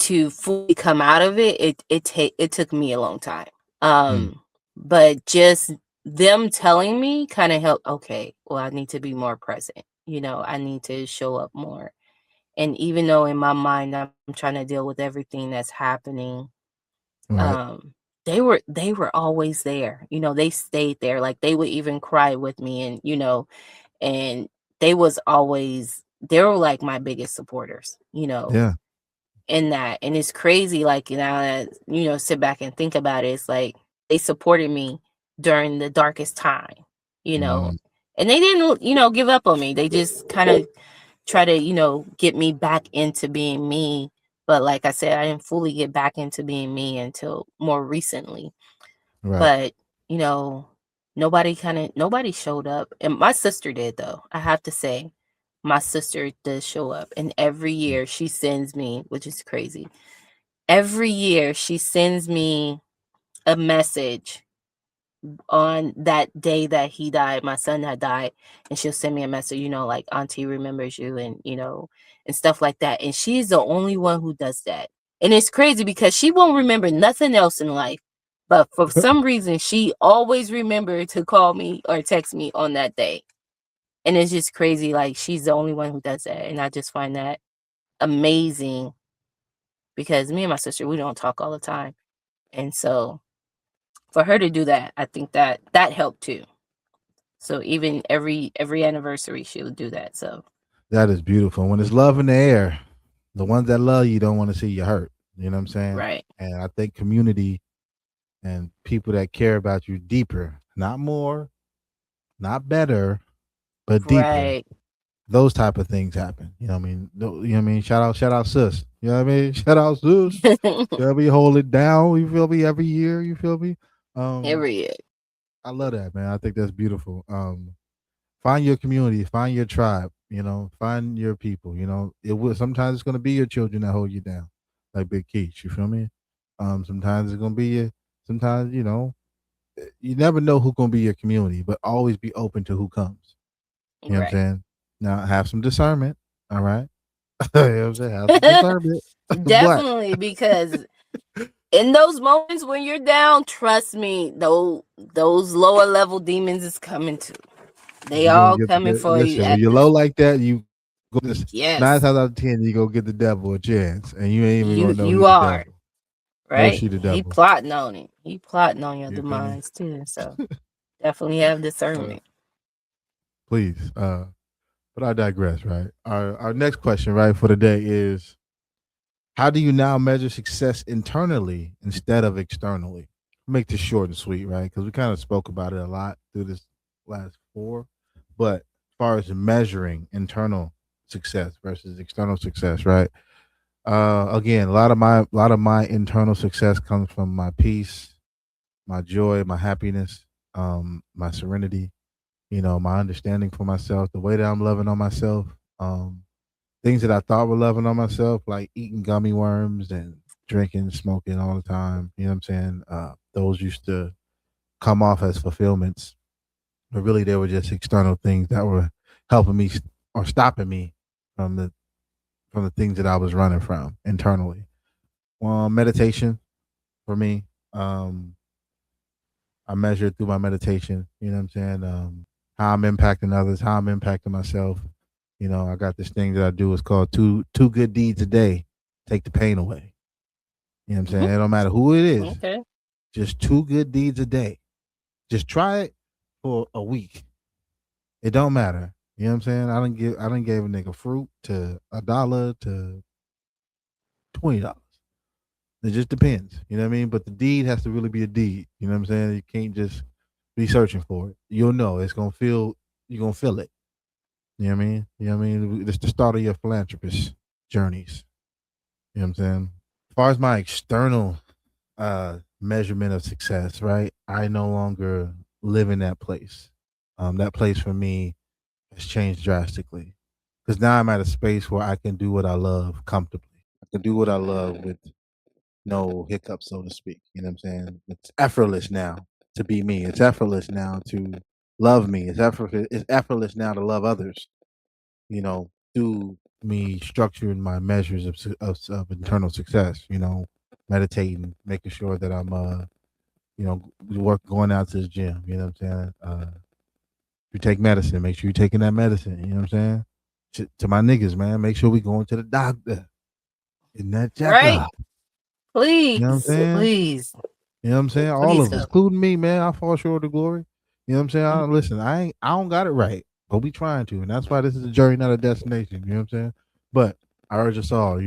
to fully come out of it, it took me a long time. Mm, But just them telling me kind of helped. Okay, well, I need to be more present. I need to show up more. And even though in my mind I'm trying to deal with everything that's happening, right. um, they were always there. They stayed there. Like they would even cry with me, and they were like my biggest supporters. Yeah. In that. And it's crazy, like, now that, sit back and think about it, it's like they supported me during the darkest time, you know, Mm, and they didn't, give up on me. They just kind of try to, get me back into being me. But like I said, I didn't fully get back into being me until more recently. right. But, you know, nobody showed up. And my sister did, though. I have to say, my sister does show up. And every Mm, year she sends me, which is crazy. Every year she sends me a message on that day that he died, my son had died, and she'll send me a message, like auntie remembers you, and and stuff like that. And she's the only one who does that. And it's crazy because she won't remember nothing else in life. But for some reason, she always remembered to call me or text me on that day. And it's just crazy. Like she's the only one who does that. And I just find that amazing because me and my sister, we don't talk all the time. And so for her to do that, I think that helped too. So even every anniversary, she would do that. So that is beautiful. When it's love in the air, the ones that love you don't want to see you hurt. You know what I'm saying? right, And I think community and people that care about you deeper, not more, not better, but deeper. right. Those type of things happen. You know what I mean? You know what I mean? Shout out sis. You know what I mean? Shout out sis. You know what I mean? Hold it down. You feel me? Every year, you feel me? Um, Every year, I love that, man. I think that's beautiful. Find your community, find your tribe, find your people, it will sometimes it's gonna be your children that hold you down, like Big Keith, you feel me? Sometimes it's gonna be your sometimes, you never know who's gonna be your community, but always be open to who comes. You know what I'm right. saying? Now have some discernment, all right? You know what I'm saying? Have some discernment. But Definitely, because in those moments when you're down, trust me, those lower level demons is coming too. They You're gonna all get coming for you listen, when at you're low this. like that, you go this nine Yes, times out of 10, you go get the devil a chance, and you ain't even you gonna know he you the are devil. No, right. she the He devil. plotting on it. He plotting on your You feel me? demise too. So definitely have Uh, discernment. please. But I digress, right? Our next question, right, for the day is how do you now measure success internally instead of externally? Make this short and sweet, right? Because we kind of spoke about it a lot through this last four. But as far as measuring internal success versus external success, right? Again, a lot of my internal success comes from my peace, my joy, my happiness, my serenity, my understanding for myself, the way that I'm loving on myself. Um, Things that I thought were loving on myself, like eating gummy worms and drinking, smoking all the time. You know what I'm saying? Those used to come off as fulfillments, but really they were just external things that were helping me or stopping me from the things that I was running from internally. Meditation for me. Um, I measure it through my meditation. You know what I'm saying? How I'm impacting others, how I'm impacting myself. I got this thing that I do. It's called two good deeds a day. Take the pain away. You know what I'm saying? Mhm. It don't matter who it is. Okay. Just two good deeds a day. Just try it for a week. It don't matter. You know what I'm saying? I don't give a nigga fruit to $1 to $20. It just depends. You know what I mean? But the deed has to really be a deed. You know what I'm saying? You can't just be searching for it. You'll know. You're gonna feel it. You know what I mean? You know what I mean? It's the start of your philanthropist journeys. You know what I'm saying? As far as my external measurement of success, right? I no longer live in that place. That place for me has changed drastically. Because now I'm at a space where I can do what I love comfortably. I can do what I love with no hiccups, so to speak. You know what I'm saying? It's effortless now to be me. It's effortless now to love me. It's effortless now to love others. Through me structuring my measures of internal success. Meditating, making sure that I'm going out to the gym. You know what I'm saying? You take medicine, make sure you're taking that medicine. You know what I'm saying? To my niggas, man, make sure we going to the doctor in that Right. checkup. You know what I'm Please. saying? Please. You know what I'm saying? All Please of us, go. including me, man. I fall short of glory. You know what I'm saying? Mhm. Listen, I don't got it right, but we trying to, and that's why this is a journey, not a destination. You know what I'm saying? But I urge us all,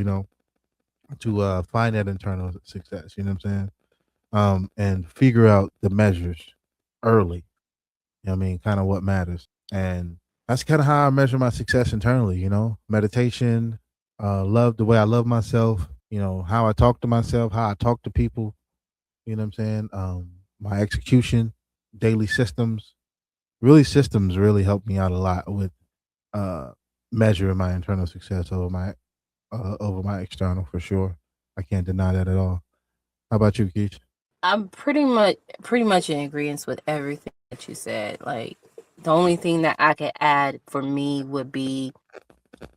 to find that internal success. You know what I'm saying? And figure out the measures early. You know what I mean? Kind of what matters, and that's kind of how I measure my success internally. Meditation, love the way I love myself. How I talk to myself, how I talk to people. You know what I'm saying? My execution, daily systems. Really, systems really help me out a lot with uh, measuring my internal success over my external for sure. I can't deny that at all. How about you, Keith? I'm pretty much in agreement with everything that you said. Like the only thing that I could add for me would be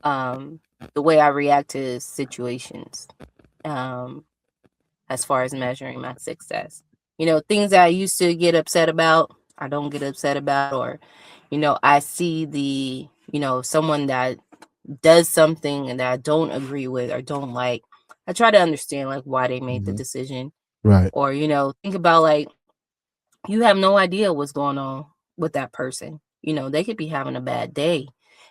um the way I react to situations. Um as far as measuring my success. Things that I used to get upset about, I don't get upset about, or, I see someone that does something and that I don't agree with or don't like. I try to understand like why they made the Hmm. decision, Right. or, think about like you have no idea what's going on with that person. They could be having a bad day.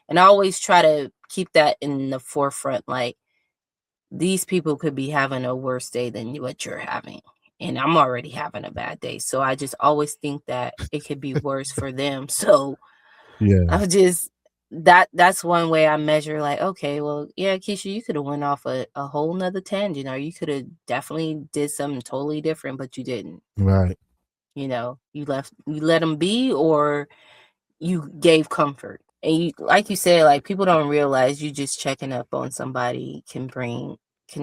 And I always try to keep that in the forefront. Like, these people could be having a worse day than what you're having. And I'm already having a bad day. So I just always think that it could be worse for them. So Yeah. I just that's one way I measure like, okay, well, yeah, Keisha, you could have went off a whole nother tangent, or you could have definitely did something totally different, but you didn't. Right. You let them be, or you gave comfort. And like you said, like people don't realize you just checking up on somebody can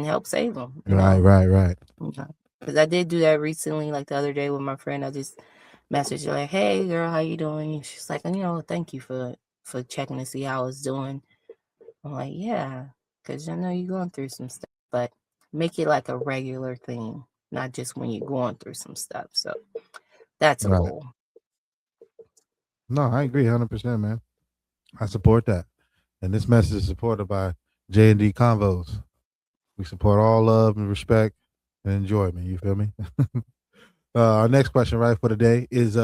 help save them. Right. Right. Right. Because I did do that recently, like the other day with my friend. I just messaged her like, "Hey, girl, how you doing?" And she's like, "Thank you for checking to see how I was doing." I'm like, "Yeah, because I know you're going through some stuff, but make it like a regular thing, not just when you're going through some stuff." So that's a Right. goal. No, I agree 100%, man. I support that. And this message is supported by J&D Convos. We support all love and respect and enjoyment. You feel me? Our next question, right, for today is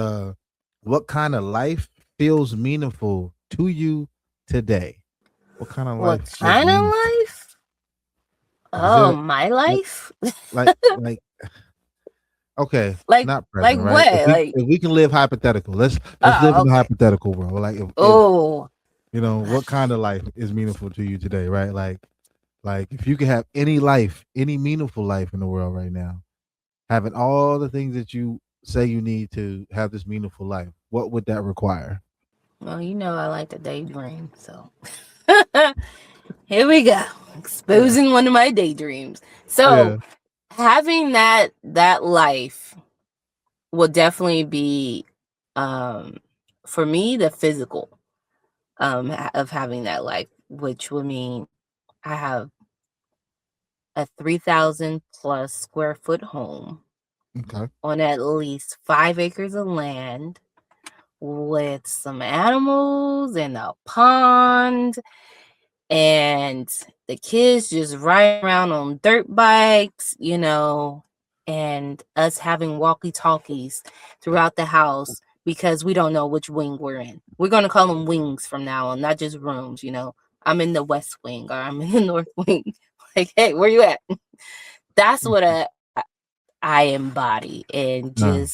what kind of life feels meaningful to you today? What kind of What life feels kind of meaningful? life? Like, is Oh, there my like life? like okay, like not like present, right? If what? we Like, if we can live hypothetical, let's live oh, in a okay. hypothetical world. Like if Oh, you know what kind of life is meaningful to you today, right? Like if you could have any life, any meaningful life in the world right now, having all the things that you say you need to have this meaningful life, what would that require? well, you know I like to daydream, so here we go. Yeah. Exposing one of my daydreams. So, Yeah. having that life will definitely be um for me the physical of having that life, which would mean I have a 3,000 plus square foot home Okay. on at least 5 acres of land with some animals and a pond and the kids just riding around on dirt bikes, and us having walkie talkies throughout the house because we don't know which wing we're in. We're going to call them wings from now on, not just rooms. I'm in the west wing or I'm in the north wing. Like, hey, where you at? That's what I embody. No.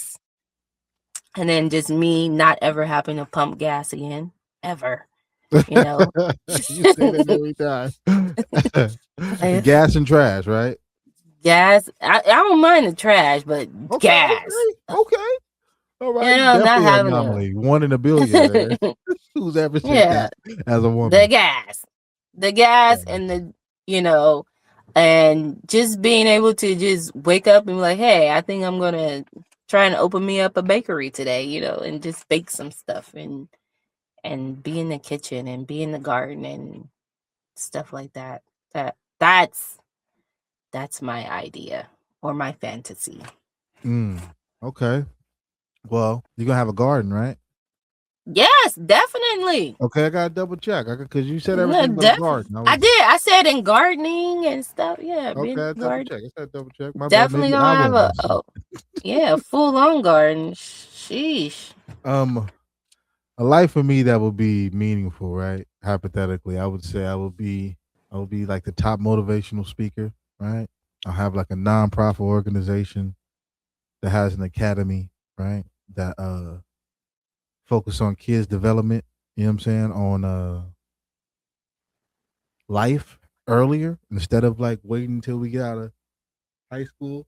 And then just me not ever having to pump gas again, ever, you know. You say that every time. If Gas and trash, right? gas, I don't mind the trash, but Okay, gas, okay, okay. All right, you not definitely an having anomaly. One in a billion, man. to. Who's ever said Yeah, that as a the woman? gas, the gas, Yeah. and you know, and just being able to just wake up and be like, hey, I think I'm gonna try and open me up a bakery today, and just bake some stuff and be in the kitchen and be in the garden and stuff like that. That's my idea or my fantasy. Mm, okay. Well, you're gonna have a garden, right? Yes, definitely. Okay, I gotta double check. Because you said No, everything but a definitely. garden. I I was did. I said in gardening and stuff. Yeah, being okay. Double garden. check. I said double check. My bad. Definitely Maybe I gonna have will a, miss. a yeah, full on garden. Sheesh. Um, a life for me that would be meaningful, right? Hypothetically, I would say I would be like the top motivational speaker, right? I'll have like a nonprofit organization that has an academy, right? That focus on kids development, you know what I'm saying, on life earlier instead of like waiting until we get out of high school.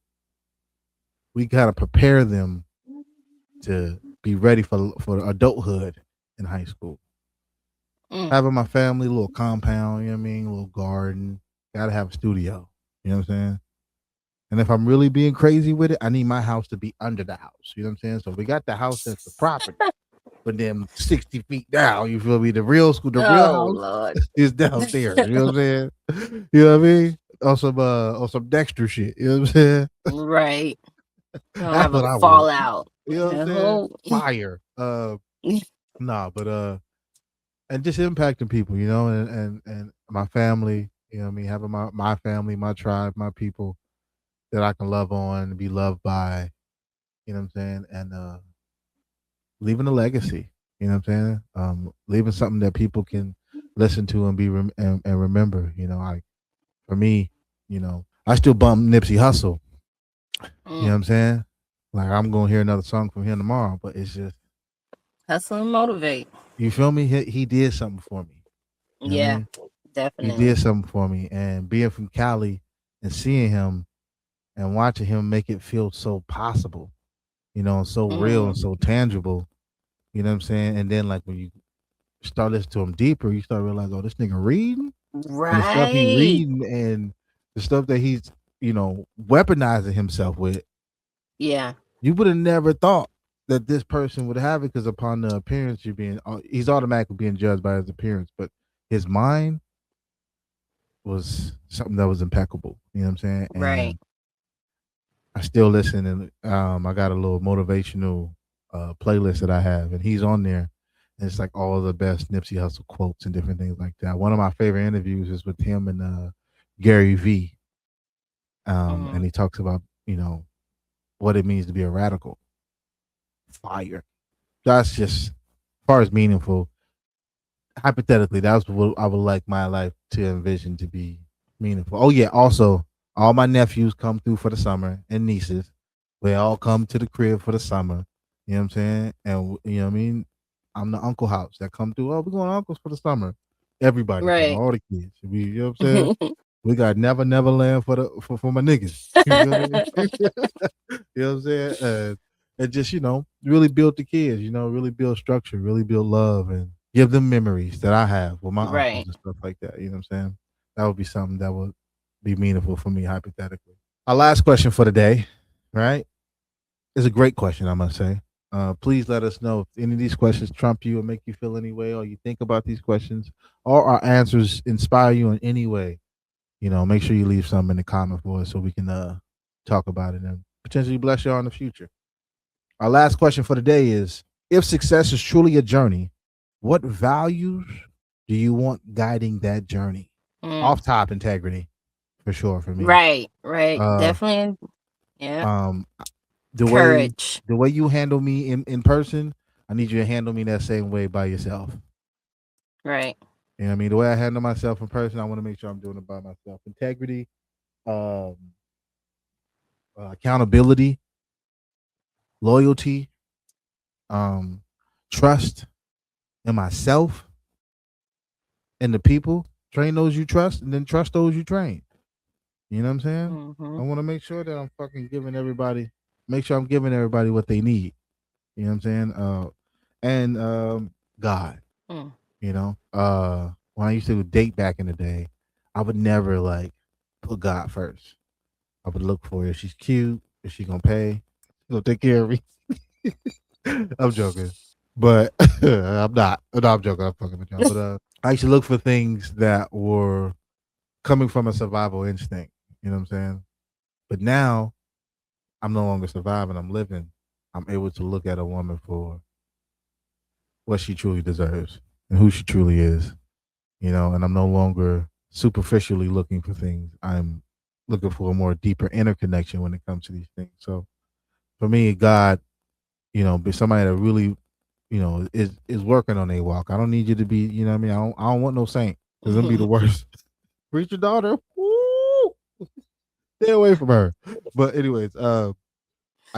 We gotta prepare them to be ready for adulthood in high school. Mm. Having my family, little compound, you know what I mean, little garden. Gotta have a studio. You know what I'm saying? And if I'm really being crazy with it, I need my house to be under the house. You know what I'm saying? So we got the house that's the property, but then 60 feet down, you feel me? The real school, the real Oh house Lord. is downstairs. You know what I'm saying? You know what I mean? On some Dexter shit. You know what I'm saying? Right. Gonna That's have what a I want. fallout. You know what I'm saying? No. Fire. Nah, but and just impacting people, and my family, you know what I mean, having my family, my tribe, my people that I can love on and be loved by, you know what I'm saying? And leaving a legacy, you know what I'm saying? Leaving something that people can listen to and and remember, for me, I still bump Nipsey Hussle, you know Mm. what I'm saying? Like I'm gonna hear another song from him tomorrow, but it's just Hustle and motivate. you feel me? He did something for me. You know what I Yeah, mean? He definitely. did something for me, and being from Cali and seeing him and watching him make it feel so possible, so real and Mm. so tangible. You know what I'm saying? And then like when you start listening to him deeper, you start realizing, oh, this nigga reading and the stuff he Right. reading and the stuff that he's weaponizing himself with. Yeah. You would have never thought that this person would have it because upon the appearance, he's automatically being judged by his appearance, but his mind was something that was impeccable. You know what I'm saying? Right. And I still listen, and I got a little motivational playlist that I have, and he's on there. And it's like all the best Nipsey Hussle quotes and different things like that. One of my favorite interviews is with him and Gary V. And Mhm. he talks about, what it means to be a radical. Fire. That's just, as far as meaningful, hypothetically, that's what I would like my life to envision to be meaningful. Oh yeah, also all my nephews come through for the summer and nieces. They all come to the crib for the summer. You know what I'm saying? And you know what I mean? I'm the uncle house that come through. Oh, we're going to uncles for the summer. Everybody come, Right. all the kids. You know what I'm saying? We got never land for my niggas. You know what I mean? You know what I'm saying? And just, really build the kids, really build structure, really build love and give them memories that I have with my uncles Right. and stuff like that. You know what I'm saying? That would be something that would be meaningful for me hypothetically. Our last question for the day, right? Is a great question, I must say. Please let us know if any of these questions trump you or make you feel any way, or you think about these questions, or our answers inspire you in any way. Make sure you leave something in the comment for us so we can talk about it and potentially bless y'all in the future. Our last question for the day is: if success is truly a journey, what values do you want guiding that journey? Mm. Off top integrity, for sure, for me. Right. Right. Uh, Definitely. Yeah. um, the way Courage. the way you handle me in person, I need you to handle me that same way by yourself. Right. You know what I mean? The way I handle myself in person, I want to make sure I'm doing it by myself. Integrity, um, accountability, loyalty, um, trust in myself and the people. Train those you trust, and then trust those you train. You know what I'm saying? I Mhm. want to make sure that I'm fucking giving everybody, make sure I'm giving everybody what they need. You know what I'm saying? And God. Mm. When I used to date back in the day, I would never like put God first. I would look for if she's cute, if she gonna pay, she gonna take care of me. I'm joking, but I'm not. No, I'm joking. I'm fucking with y'all. But I used to look for things that were coming from a survival instinct. You know what I'm saying? But now I'm no longer surviving. I'm living. I'm able to look at a woman for what she truly deserves and who she truly is. And I'm no longer superficially looking for things. I'm looking for a more deeper interconnection when it comes to these things. So for me, God, be somebody that really, is working on a walk. I don't need you to be, you know what I mean? I don't want no saint because them be the worst. Preacher daughter, woo, stay away from her. But anyways, I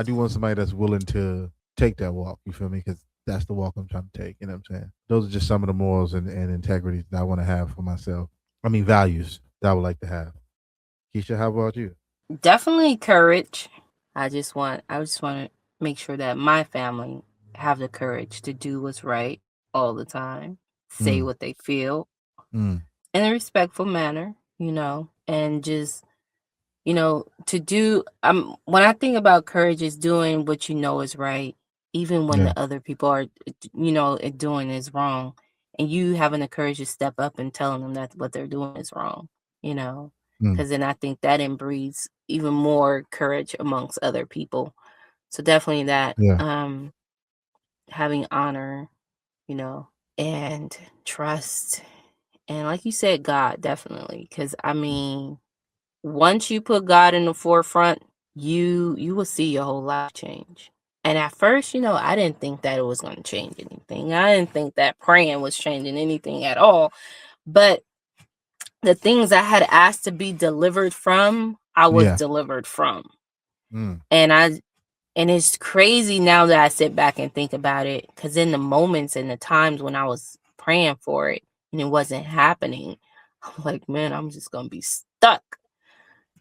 do want somebody that's willing to take that walk. You feel me? Because that's the walk I'm trying to take. You know what I'm saying? Those are just some of the morals and integrities that I want to have for myself. I mean, values that I would like to have. Keisha, how about you? Definitely courage. I just want to make sure that my family have the courage to do what's right all the time, say Mm, what they feel mm, in a respectful manner, and just, to do when I think about courage is doing what you know is right, even when yeah. the other people are, doing is wrong, and you having the courage to step up and telling them that what they're doing is wrong, you know, Mm, because then I think that breeds even more courage amongst other people. So definitely that, yeah. having honor, you know, and trust, and like you said, God, definitely, because I mean, once you put God in the forefront, you will see your whole life change. And at first, I didn't think that it was going to change anything. I didn't think that praying was changing anything at all. But the things I had asked to be delivered from, I was Yeah. delivered from. Mm, And it's crazy now that I sit back and think about it, cuz in the moments and the times when I was praying for it and it wasn't happening, I'm like, man, I'm just going to be stuck.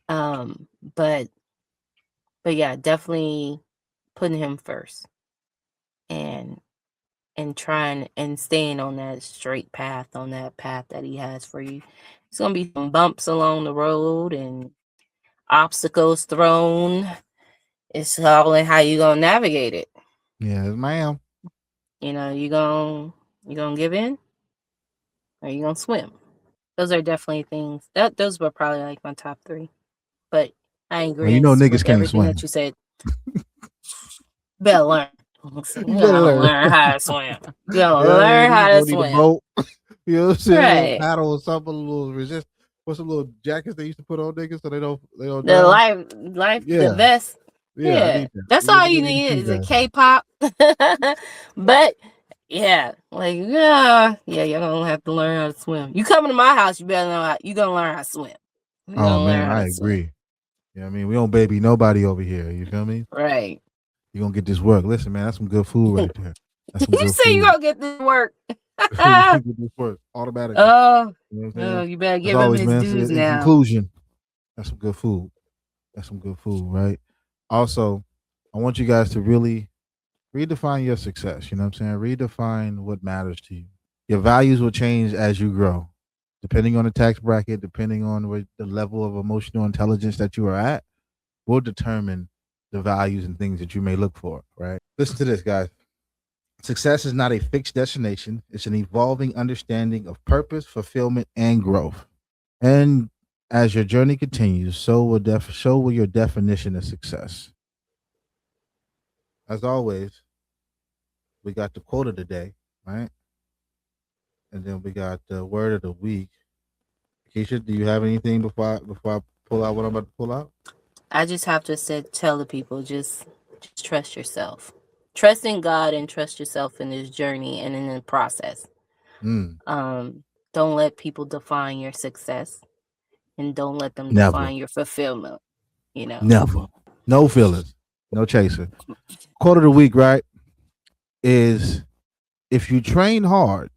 Um but But yeah, definitely putting him first, and trying and staying on that straight path, on that path that he has for you. It's gonna be some bumps along the road and obstacles thrown. It's all in how you gonna navigate it. yes, ma'am. You gonna give in or you gonna swim. Those are definitely things that those were probably like my top three. But I Well, agree niggas with can't everything swim. that you said. Better learn. So you gotta learn how to swim. You gotta learn how to need a swim. boat. You know what I'm saying? A Right. paddle or something, a little resist. What's some little jackets they used to put on niggas so they don't The drown? the vest. Yeah, I Yeah. need that. That's You all need you to need see is a that. K-pop. But yeah, like you're gonna have to learn how to swim. You coming to my house, you better know how you gonna learn how to swim. You Oh gonna learn man, how I to swim. agree. Yeah, I mean, we don't baby nobody over here. You feel me? Right. You gonna get this work. Listen, man, that's some good food right there. That's some You good say you food. gonna get this work. You gonna get this work automatically. Oh, You know what I'm no, saying? you better As give him always, his man. So dues in now. conclusion, that's some good food. That's some good food, right? Also, I want you guys to really redefine your success. You know what I'm saying? Redefine what matters to you. Your values will change as you grow, depending on the tax bracket, depending on the level of emotional intelligence that you are at, will determine the values and things that you may look for, right? Listen to this, guys. Success is not a fixed destination, it's an evolving understanding of purpose, fulfillment, and growth. And as your journey continues, so will your definition of success. As always, we got the quote of the day, right? And then we got the word of the week. Keisha, do you have anything before I pull out what I'm about to pull out? I just have to tell the people just trust yourself. Trust in God and trust yourself in this journey and in the process. Mm, Don't let people define your success and don't let them never, define your fulfillment, you know. never. No feelings, no chaser. Quote of the week, right? Is if you train hard,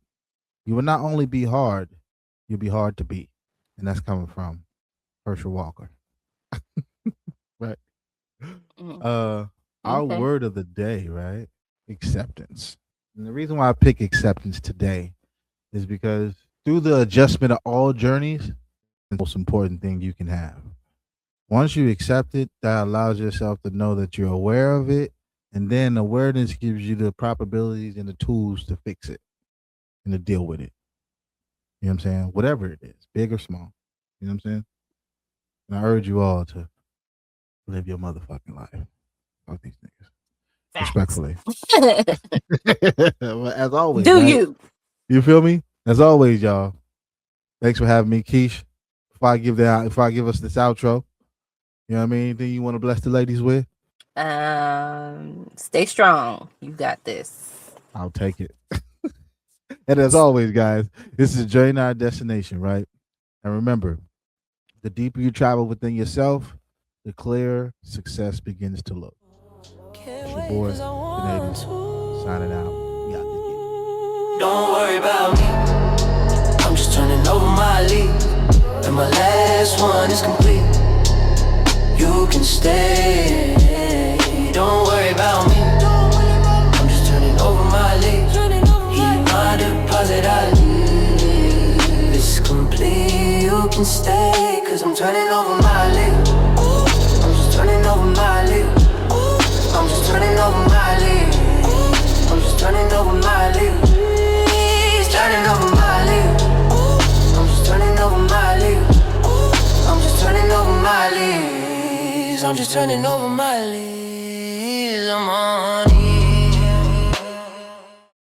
you will not only be hard, you'll be hard to beat. And that's coming from Herschel Walker. Right. Mm, Our okay. word of the day, right? Acceptance. And the reason why I pick acceptance today is because through the adjustment of all journeys, it's the most important thing you can have. Once you accept it, that allows yourself to know that you're aware of it. And then awareness gives you the probabilities and the tools to fix it and to deal with it. You know what I'm saying? Whatever it is, big or small. You know what I'm saying? And I urge you all to live your motherfucking life. Fuck these niggas. Facts. Respectfully. Well, as always, Do right? you? You feel me? As always, y'all. Thanks for having me, Keish. If I give us this outro, you know what I mean? Anything you want to bless the ladies with? Stay strong. You got this. I'll take it. And as always, guys, this is a journey, not a destination, right? And remember, the deeper you travel within yourself, the clearer success begins to look. It's your boy, Canadian, signing out. We out this game. Don't worry about me. I'm just turning over my leaf. And my last one is complete. You can stay. Don't worry about me. I'm just turning over my leaf. Heat my deposit, I leave. It's complete. You can stay. Cause I'm turning over my leaf. I'm just turning over my leaf. I'm just turning over my leaf. I'm just turning over my leaf. Turning over my leaf. I'm just turning over my leaf. I'm just turning over my leaves. I'm just turning over my leaves. I'm on